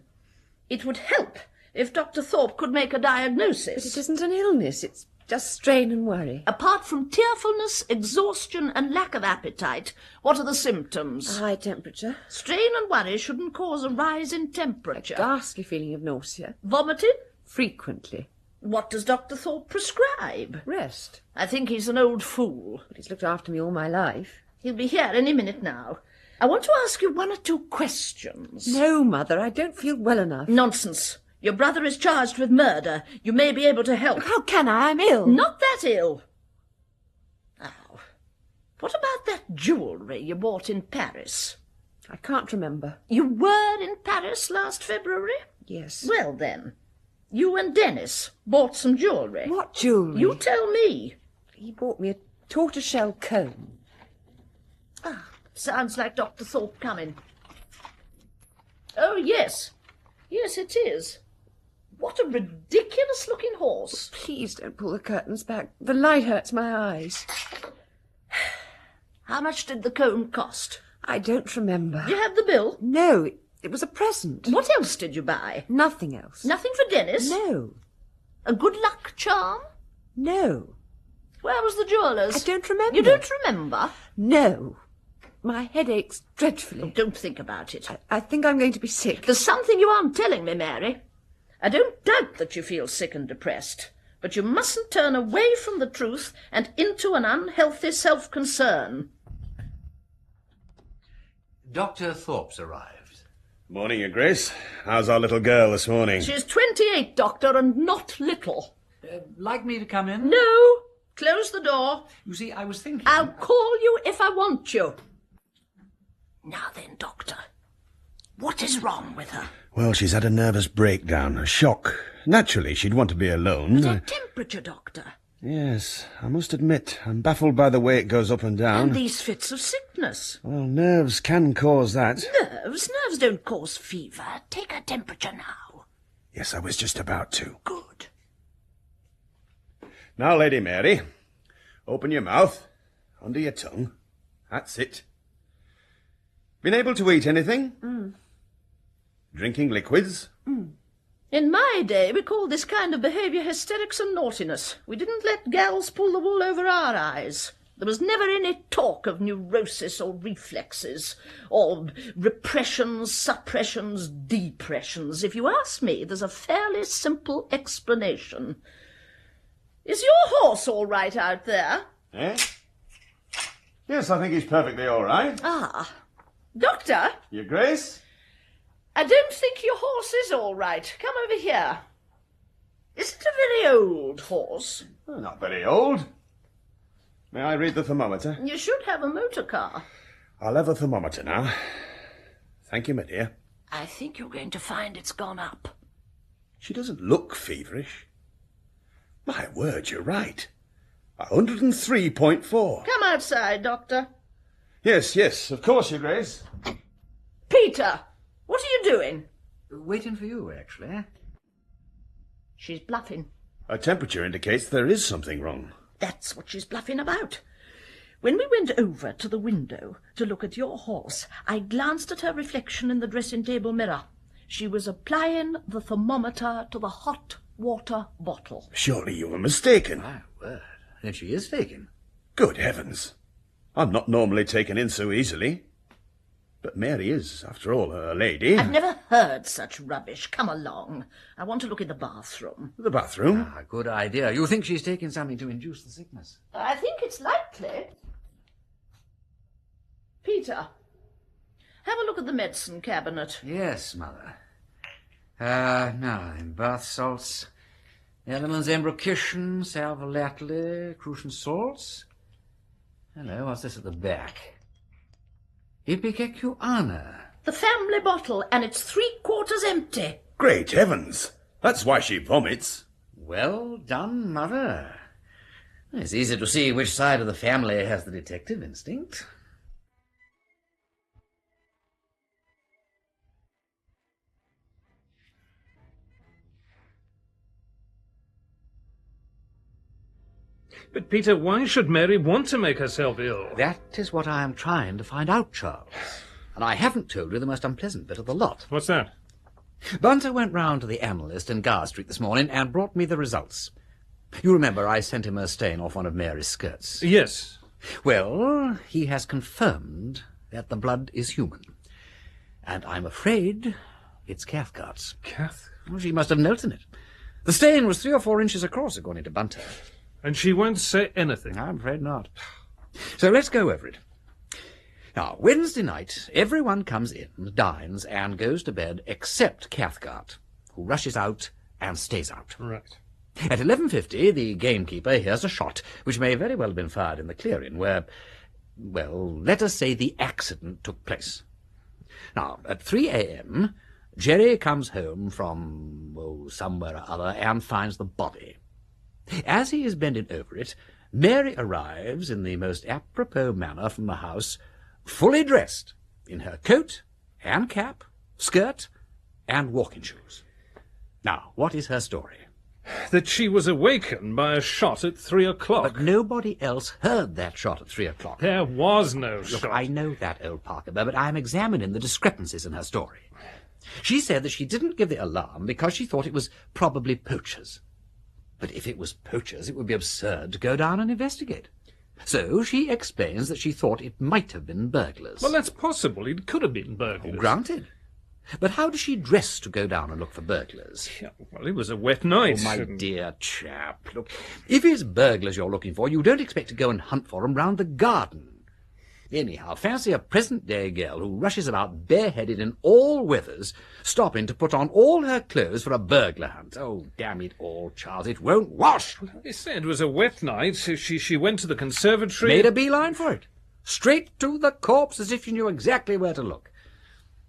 It would help if Dr. Thorpe could make a diagnosis. But it isn't an illness, it's just strain and worry. Apart from tearfulness, exhaustion and lack of appetite, what are the symptoms? A high temperature. Strain and worry shouldn't cause a rise in temperature. A ghastly feeling of nausea. Vomiting? Frequently. What does Dr. Thorpe prescribe? Rest. I think he's an old fool. But he's looked after me all my life. He'll be here any minute now. I want to ask you one or two questions. No, Mother, I don't feel well enough. Nonsense. Your brother is charged with murder. You may be able to help. How can I? I'm ill. Not that ill. Now, what about that jewellery you bought in Paris? I can't remember. You were in Paris last February? Yes. Well, then, you and Dennis bought some jewellery. What jewellery? You tell me. He bought me a tortoiseshell comb. Ah, sounds like Dr. Thorpe coming. Oh, yes. Yes, it is. What a ridiculous-looking horse. Please don't pull the curtains back. The light hurts my eyes. How much did the comb cost? I don't remember. Do you have the bill? No, it was a present. What else did you buy? Nothing else. Nothing for Dennis? No. A good luck charm? No. Where was the jeweller's? I don't remember. You don't remember? No. My head aches dreadfully. Don't think about it. I think I'm going to be sick. There's something you aren't telling me, Mary. I don't doubt that you feel sick and depressed, but you mustn't turn away from the truth and into an unhealthy self-concern. Dr. Thorpe's arrived. Morning, Your Grace. How's our little girl this morning? She's 28, Doctor, and not little. Like me to come in? No. Close the door. You see, I was thinking... I'll call you if I want you. Now then, Doctor, what is wrong with her? Well, she's had a nervous breakdown, a shock. Naturally, she'd want to be alone. But her temperature, Doctor. Yes, I must admit, I'm baffled by the way it goes up and down. And these fits of sickness. Well, nerves can cause that. Nerves? Nerves don't cause fever. Take her temperature now. Yes, I was just about to. Good. Now, Lady Mary, open your mouth, under your tongue. That's it. Been able to eat anything? Drinking liquids? In my day, we called this kind of behaviour hysterics and naughtiness. We didn't let gals pull the wool over our eyes. There was never any talk of neurosis or reflexes, or repressions, suppressions, depressions. If you ask me, there's a fairly simple explanation. Is your horse all right out there? Eh? Yes, I think he's perfectly all right. Ah. Doctor? Your Grace? I don't think your horse is all right. Come over here. Is it a very old horse? Oh, not very old. May I read the thermometer? You should have a motor car. I'll have a thermometer now. Thank you, my dear. I think you're going to find it's gone up. She doesn't look feverish. My word, you're right. 103.4. Come outside, Doctor. Yes, of course, Your Grace. Peter, what are you doing? Waiting for you, actually. She's bluffing. Her temperature indicates there is something wrong. That's what she's bluffing about. When we went over to the window to look at your horse, I glanced at her reflection in the dressing-table mirror. She was applying the thermometer to the hot water bottle. Surely you were mistaken. My word. Then she is taken. Good heavens. I'm not normally taken in so easily. But Mary is, after all, a lady. I've never heard such rubbish. Come along. I want to look in the bathroom. The bathroom? Ah, good idea. You think she's taking something to induce the sickness? I think it's likely. Peter, have a look at the medicine cabinet. Yes, Mother. Now then, bath salts, elements embrocation, sal volatile, Crucian salts. Hello, what's this at the back? Ipecacuanha. The family bottle, and it's 3/4 empty. Great heavens! That's why she vomits. Well done, Mother. It's easy to see which side of the family has the detective instinct. But, Peter, why should Mary want to make herself ill? That is what I am trying to find out, Charles. And I haven't told you the most unpleasant bit of the lot. What's that? Bunter went round to the analyst in Gower Street this morning and brought me the results. You remember I sent him a stain off one of Mary's skirts? Yes. Well, he has confirmed that the blood is human. And I'm afraid it's Cathcart's. Well, she must have noted it. The stain was 3 or 4 inches across, according to Bunter. And she won't say anything? I'm afraid not. So let's go over it. Now, Wednesday night, everyone comes in, dines, and goes to bed except Cathcart, who rushes out and stays out. Right. At 11:50, the gamekeeper hears a shot, which may very well have been fired in the clearing, where, well, let us say the accident took place. Now, at 3 a.m., Jerry comes home from, somewhere or other, and finds the body. As he is bending over it, Mary arrives in the most apropos manner from the house, fully dressed, in her coat and cap, skirt, and walking shoes. Now, what is her story? That she was awakened by a shot at 3 o'clock. But nobody else heard that shot at 3 o'clock. There was no Look, shot. I know that, old Parker, but I'm examining the discrepancies in her story. She said that she didn't give the alarm because she thought it was probably poachers. But if it was poachers, it would be absurd to go down and investigate. So she explains that she thought it might have been burglars. Well, that's possible. It could have been burglars. Granted. But how does she dress to go down and look for burglars? Yeah, well, it was a wet night. Oh, my dear chap, look, if it's burglars you're looking for, you don't expect to go and hunt for them round the garden. Anyhow, fancy a present-day girl who rushes about bareheaded in all weathers, stopping to put on all her clothes for a burglar hunt. Oh, damn it all, Charles, it won't wash. They said it was a wet night. She went to the conservatory. Made a beeline for it. Straight to the corpse as if she knew exactly where to look.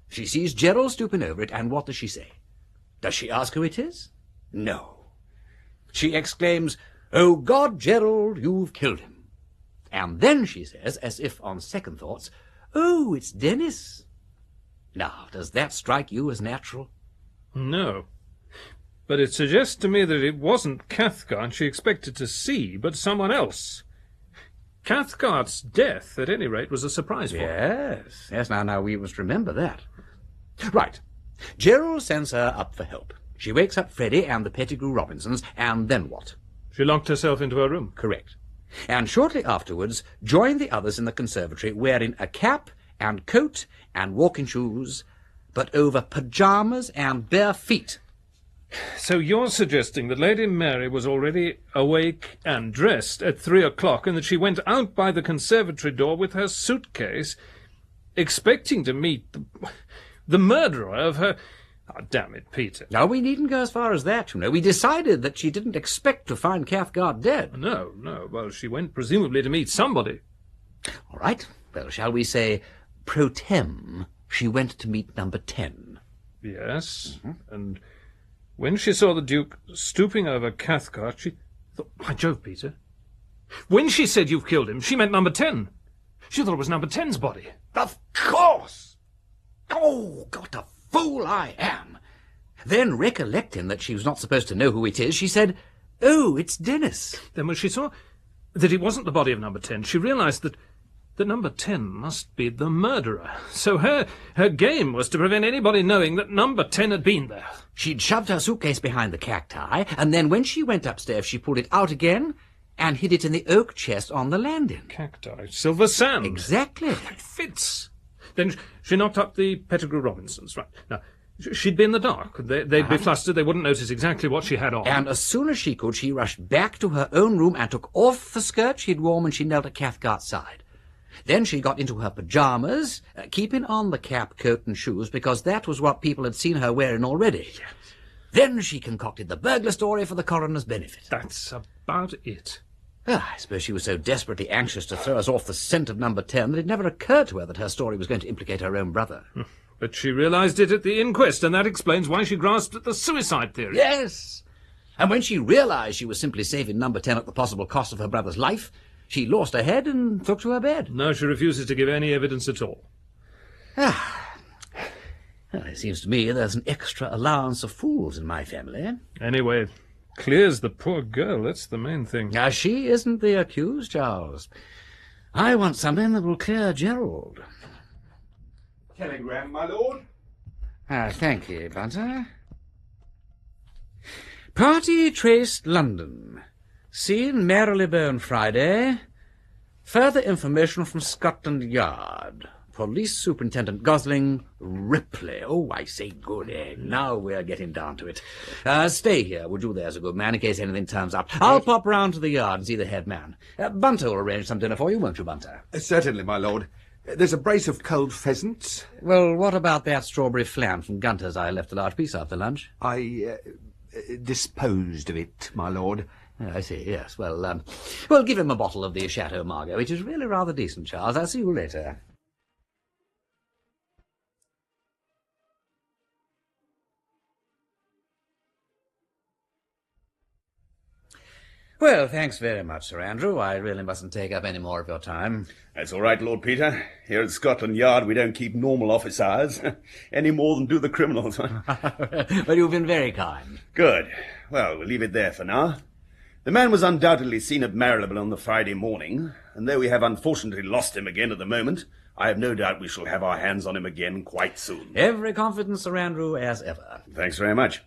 She sees Gerald stooping over it, and what does she say? Does she ask who it is? No. She exclaims, "Oh, God, Gerald, you've killed him." And then she says, as if on second thoughts, "Oh, it's Dennis." Now, does that strike you as natural? No. But it suggests to me that it wasn't Cathcart she expected to see, but someone else. Cathcart's death, at any rate, was a surprise for her. Yes, now we must remember that. Right. Gerald sends her up for help. She wakes up Freddie and the Pettigrew Robinsons, and then what? She locked herself into her room. Correct. And shortly afterwards joined the others in the conservatory wearing a cap and coat and walking shoes, but over pyjamas and bare feet. So you're suggesting that Lady Mary was already awake and dressed at 3 o'clock, and that she went out by the conservatory door with her suitcase, expecting to meet the murderer of her... Oh, damn it, Peter. No, we needn't go as far as that, you know. We decided that she didn't expect to find Cathcart dead. No. Well, she went presumably to meet somebody. All right. Well, shall we say, pro tem, she went to meet number 10. Yes, And when she saw the Duke stooping over Cathcart, she thought, by Jove, Peter, when she said you've killed him, she meant number 10. She thought it was number 10's body. Of course! Oh, what a fool I am! Then, recollecting that she was not supposed to know who it is, she said, "Oh, it's Dennis." Then when she saw that it wasn't the body of number 10, she realised that number 10 must be the murderer. So her game was to prevent anybody knowing that number 10 had been there. She'd shoved her suitcase behind the cacti, and then when she went upstairs, she pulled it out again and hid it in the oak chest on the landing. Cacti, silver sand. Exactly. It fits. Then she knocked up the Pettigrew Robinsons. Right. Now, she'd be in the dark. They'd be flustered. They wouldn't notice exactly what she had on. And as soon as she could, she rushed back to her own room and took off the skirt she'd worn when she knelt at Cathcart's side. Then she got into her pyjamas, keeping on the cap, coat and shoes, because that was what people had seen her wearing already. Yes. Then she concocted the burglar story for the coroner's benefit. That's about it. I suppose she was so desperately anxious to throw us off the scent of number 10 that it never occurred to her that her story was going to implicate her own brother. But she realised it at the inquest, and that explains why she grasped at the suicide theory. Yes! And when she realised she was simply saving number 10 at the possible cost of her brother's life, she lost her head and took to her bed. Now she refuses to give any evidence at all. Well, it seems to me there's an extra allowance of fools in my family. Anyway, clears the poor girl, that's the main thing. Now, she isn't the accused, Charles. I want something that will clear Gerald. Telegram, my lord. Thank you, Bunter. Party traced London. Seen Marylebone Friday. Further information from Scotland Yard. Police Superintendent Gosling, Ripley. Oh, I say good egg. Now we're getting down to it. Stay here, would you? There's a good man, in case anything turns up. I'll pop round to the yard and see the head man. Bunter will arrange some dinner for you, won't you, Bunter? Certainly, my lord. There's a brace of cold pheasants. Well, what about that strawberry flan from Gunter's? I left a large piece after lunch. I disposed of it, my lord. Oh, I see, yes. Well, give him a bottle of the Chateau Margaux, which is really rather decent, Charles. I'll see you later. Well, thanks very much, Sir Andrew. I really mustn't take up any more of your time. That's all right, Lord Peter. Here at Scotland Yard we don't keep normal office hours, any more than do the criminals. Well, you've been very kind. Good. Well, we'll leave it there for now. The man was undoubtedly seen at Marylebone on the Friday morning, and though we have unfortunately lost him again at the moment, I have no doubt we shall have our hands on him again quite soon. Every confidence, Sir Andrew, as ever. Thanks very much.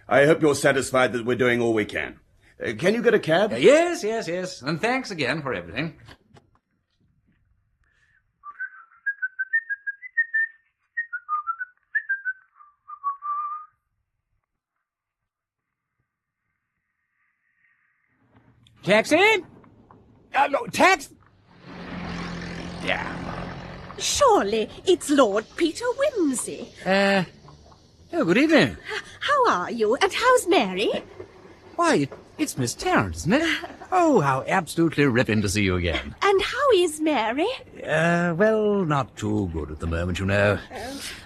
I hope you're satisfied that we're doing all we can. Can you get a cab? Yes. And thanks again for everything. Taxi? No, taxi? Yeah. Surely it's Lord Peter Wimsey. Good evening. How are you? And how's Mary? Why, it's Miss Tarrant, isn't it? Oh, how absolutely ripping to see you again. And how is Mary? Well, not too good at the moment, you know.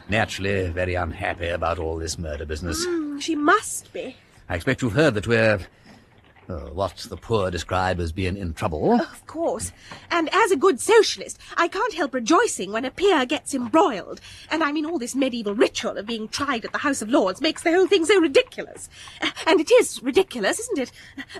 Naturally, very unhappy about all this murder business. She must be. I expect you've heard that we're what the poor describe as being in trouble. Of course. And as a good socialist, I can't help rejoicing when a peer gets embroiled. And I mean, all this medieval ritual of being tried at the House of Lords makes the whole thing so ridiculous. And it is ridiculous, isn't it?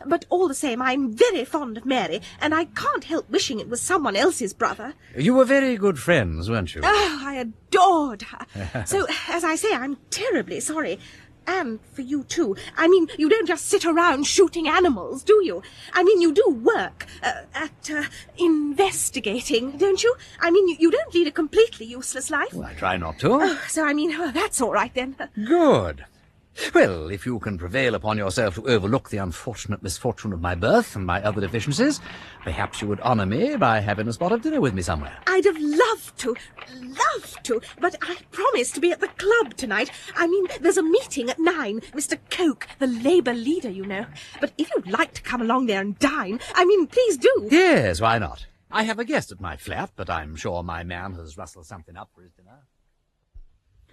But all the same, I'm very fond of Mary, and I can't help wishing it was someone else's brother. You were very good friends, weren't you? Oh, I adored her. So, as I say, I'm terribly sorry. And for you, too. I mean, you don't just sit around shooting animals, do you? I mean, you do work at investigating, don't you? I mean, you don't lead a completely useless life. Well, I try not to. So, I mean, that's all right, then. Good. Well, if you can prevail upon yourself to overlook the unfortunate misfortune of my birth and my other deficiencies, perhaps you would honour me by having a spot of dinner with me somewhere. I'd have loved to, but I promised to be at the club tonight. I mean, there's a meeting at 9. Mr. Coke, the Labour leader, you know. But if you'd like to come along there and dine, I mean, please do. Yes, why not? I have a guest at my flat, but I'm sure my man has rustled something up for his dinner.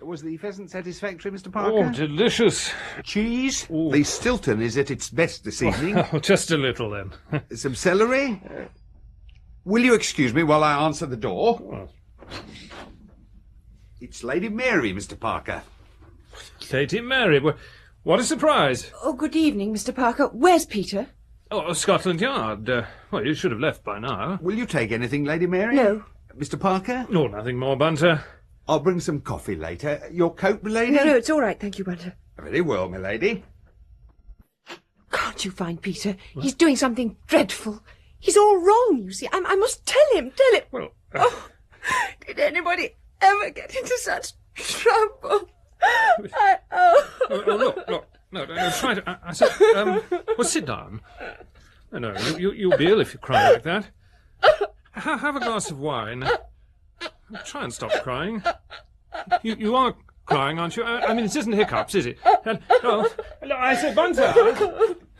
Was the pheasant satisfactory, Mr. Parker? Oh, delicious. Cheese? Ooh. The Stilton is at its best this evening. Oh, just a little, then. Some celery? Will you excuse me while I answer the door? It's Lady Mary, Mr. Parker. Lady Mary? What a surprise. Oh, good evening, Mr. Parker. Where's Peter? Oh, Scotland Yard. Well, you should have left by now. Will you take anything, Lady Mary? No. Mr. Parker? No, nothing more, Bunter. I'll bring some coffee later. Your coat, milady? No, it's all right, thank you, Bunter. Very well, milady. Can't you find Peter? He's doing something dreadful. He's all wrong, you see. I must tell him. Well, Oh, did anybody ever get into such trouble? Look. No, try to... I said, well, sit down. No, you'll be ill if you cry like that. Have a glass of wine. Try and stop crying. You are crying, aren't you? I mean, it isn't hiccups, is it? No, I said, Bunter.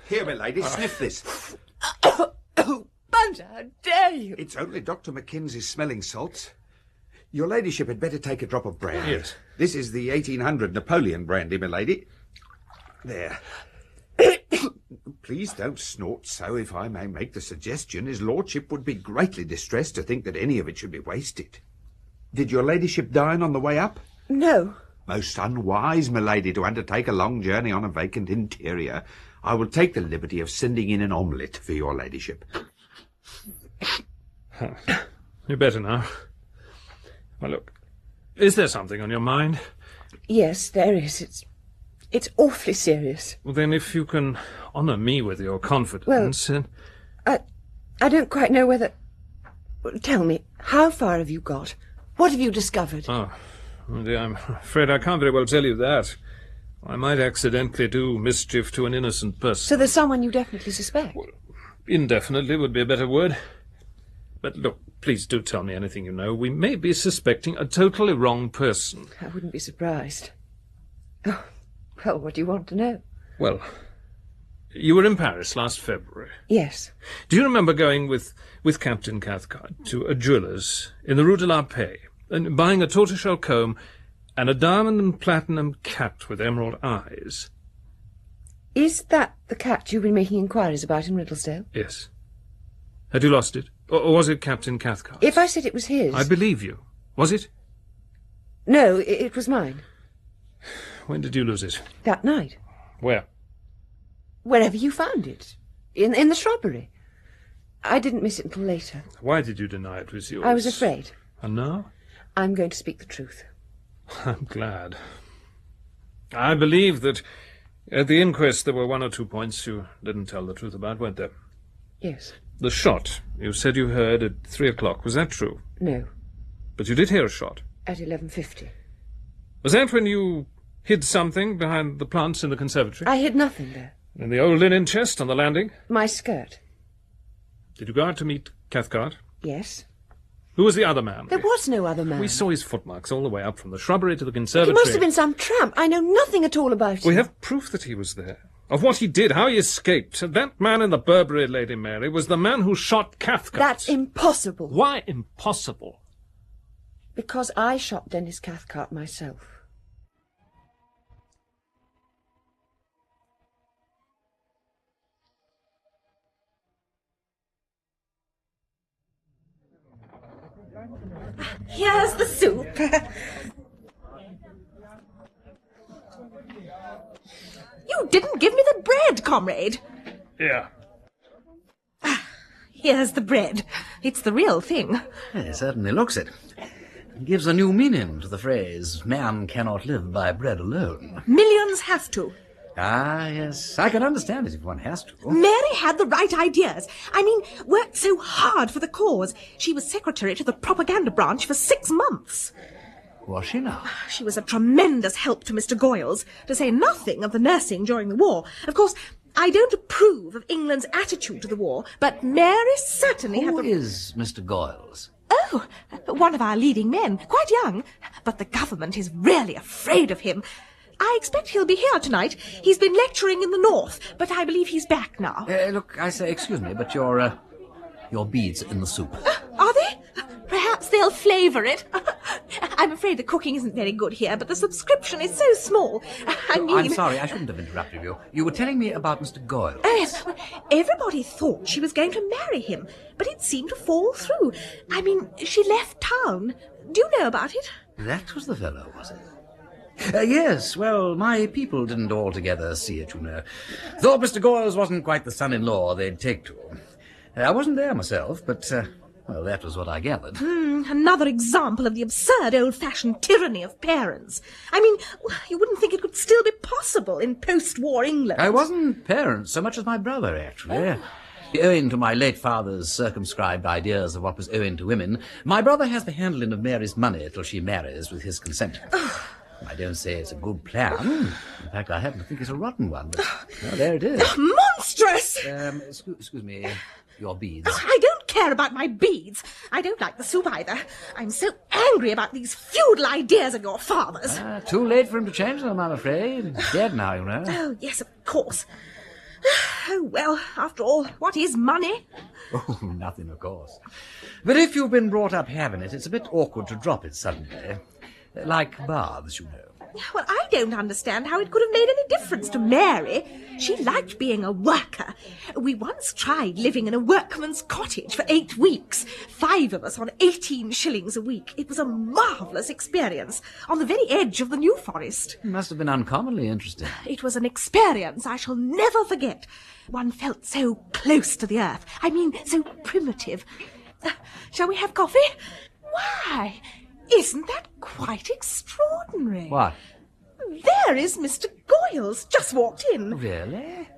Here, milady, sniff this. Bunter, how dare you? It's only Dr. Mackenzie's smelling salts. Your ladyship had better take a drop of brandy. Yes. This is the 1800 Napoleon brandy, milady. There. Please don't snort so, if I may make the suggestion. His lordship would be greatly distressed to think that any of it should be wasted. Did your ladyship dine on the way up? No. Most unwise, milady, to undertake a long journey on a vacant interior. I will take the liberty of sending in an omelette for your ladyship. You're better now. Well, look, is there something on your mind? Yes, there is. It's awfully serious. Well, then, if you can honour me with your confidence... Well, I don't quite know whether... Well, tell me, how far have you got? What have you discovered? Oh, dear, I'm afraid I can't very well tell you that. I might accidentally do mischief to an innocent person. So there's someone you definitely suspect? Well, indefinitely would be a better word. But look, please do tell me anything you know. We may be suspecting a totally wrong person. I wouldn't be surprised. Oh, well, what do you want to know? Well, you were in Paris last February. Yes. Do you remember going with Captain Cathcart to a jeweller's in the Rue de la Paix and buying a tortoiseshell comb and a diamond and platinum cat with emerald eyes? Is that the cat you've been making inquiries about in Riddlesdale? Yes. Had you lost it? Or was it Captain Cathcart? If I said it was his... I believe you. Was it? No, it was mine. When did you lose it? That night. Where? Wherever you found it. In the shrubbery. I didn't miss it until later. Why did you deny it was yours? I was afraid. And now? I'm going to speak the truth. I'm glad. I believe that at the inquest there were 1 or 2 points you didn't tell the truth about, weren't there? Yes. The shot you said you heard at 3 o'clock. Was that true? No. But you did hear a shot? At 11:50. Was that when you hid something behind the plants in the conservatory? I hid nothing there. In the old linen chest on the landing? My skirt. Did you go out to meet Cathcart? Yes. Who was the other man? There was no other man. We saw his footmarks all the way up from the shrubbery to the conservatory. He must have been some tramp. I know nothing at all about him. We have proof that he was there. Of what he did, how he escaped. That man in the Burberry, Lady Mary, was the man who shot Cathcart. That's impossible. Why impossible? Because I shot Dennis Cathcart myself. Here's the soup. You didn't give me the bread, comrade. Yeah. Here's the bread. It's the real thing. It certainly looks it. It gives a new meaning to the phrase, man cannot live by bread alone. Millions have to. Ah, yes, I can understand it if one has to. Mary had the right ideas. I mean, worked so hard for the cause. She was secretary to the propaganda branch for 6 months. Was she now? She was a tremendous help to Mr. Goyles, to say nothing of the nursing during the war. Of course, I don't approve of England's attitude to the war, but Mary certainly had the... Who is Mr. Goyles? Oh, one of our leading men, quite young, but the government is really afraid of him. I expect he'll be here tonight. He's been lecturing in the north, but I believe he's back now. Look, I say, excuse me, but your beads are in the soup. Are they? Perhaps they'll flavour it. I'm afraid the cooking isn't very good here, but the subscription is so small. I'm sorry, I shouldn't have interrupted you. You were telling me about Mr. Goyles. Oh, yes. Everybody thought she was going to marry him, but it seemed to fall through. I mean, she left town. Do you know about it? That was the fellow, was it? Yes, well, my people didn't altogether see it, you know. Thought Mr. Goyles wasn't quite the son-in-law they'd take to. I wasn't there myself, but, well, that was what I gathered. Another example of the absurd old-fashioned tyranny of parents. I mean, you wouldn't think it could still be possible in post-war England. I wasn't parents so much as my brother, actually. Owing to my late father's circumscribed ideas of what was owing to women, my brother has the handling of Mary's money till she marries with his consent. I don't say it's a good plan. In fact, I happen to think it's a rotten one, but well, there it is. Monstrous! Excuse me, your beads. I don't care about my beads. I don't like the soup either. I'm so angry about these feudal ideas of your father's. Too late for him to change them, I'm afraid. He's dead now, you know. Oh, yes, of course. Oh, well, after all, what is money? Oh, nothing, of course. But if you've been brought up having it, it's a bit awkward to drop it suddenly. Like baths, you know. Well, I don't understand how it could have made any difference to Mary. She liked being a worker. We once tried living in a workman's cottage for 8 weeks. 5 of us on 18 shillings a week. It was a marvellous experience, on the very edge of the New Forest. It must have been uncommonly interesting. It was an experience I shall never forget. One felt so close to the earth. I mean, so primitive. Shall we have coffee? Why? Isn't that quite extraordinary? What? There is Mr. Goyles, just walked in. Really?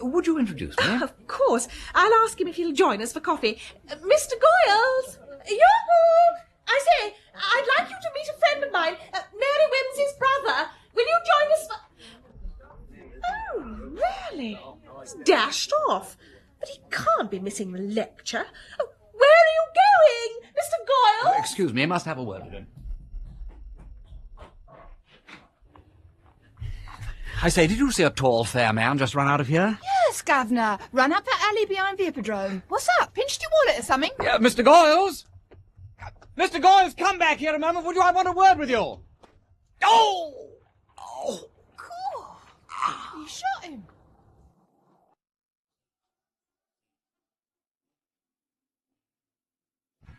Would you introduce me? Of course. I'll ask him if he'll join us for coffee. Mr. Goyles! Yoo-hoo! I say, I'd like you to meet a friend of mine, Mary Wimsey's brother. Will you join us for... Oh, really? He's dashed off. But he can't be missing the lecture. Where are you going, Mr. Goyles? Excuse me, I must have a word with him. I say, did you see a tall, fair man just run out of here? Yes, Governor. Run up that alley behind the Hippodrome. What's up? Pinched your wallet or something? Yeah, Mr. Goyles! Mr. Goyles, come back here a moment, would you? I want a word with you. Oh! Oh! Cool. You shot him.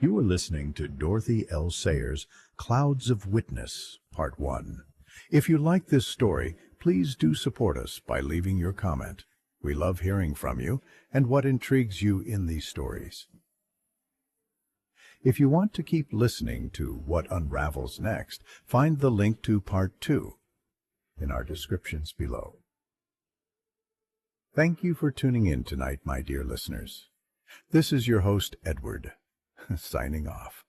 You are listening to Dorothy L. Sayers' Clouds of Witness, Part 1. If you like this story, Please do support us by leaving your comment. We love hearing from you and what intrigues you in these stories. If you want to keep listening to what unravels next, find the link to Part 2 in our descriptions below. Thank you for tuning in tonight, my dear listeners. This is your host, Edward, signing off.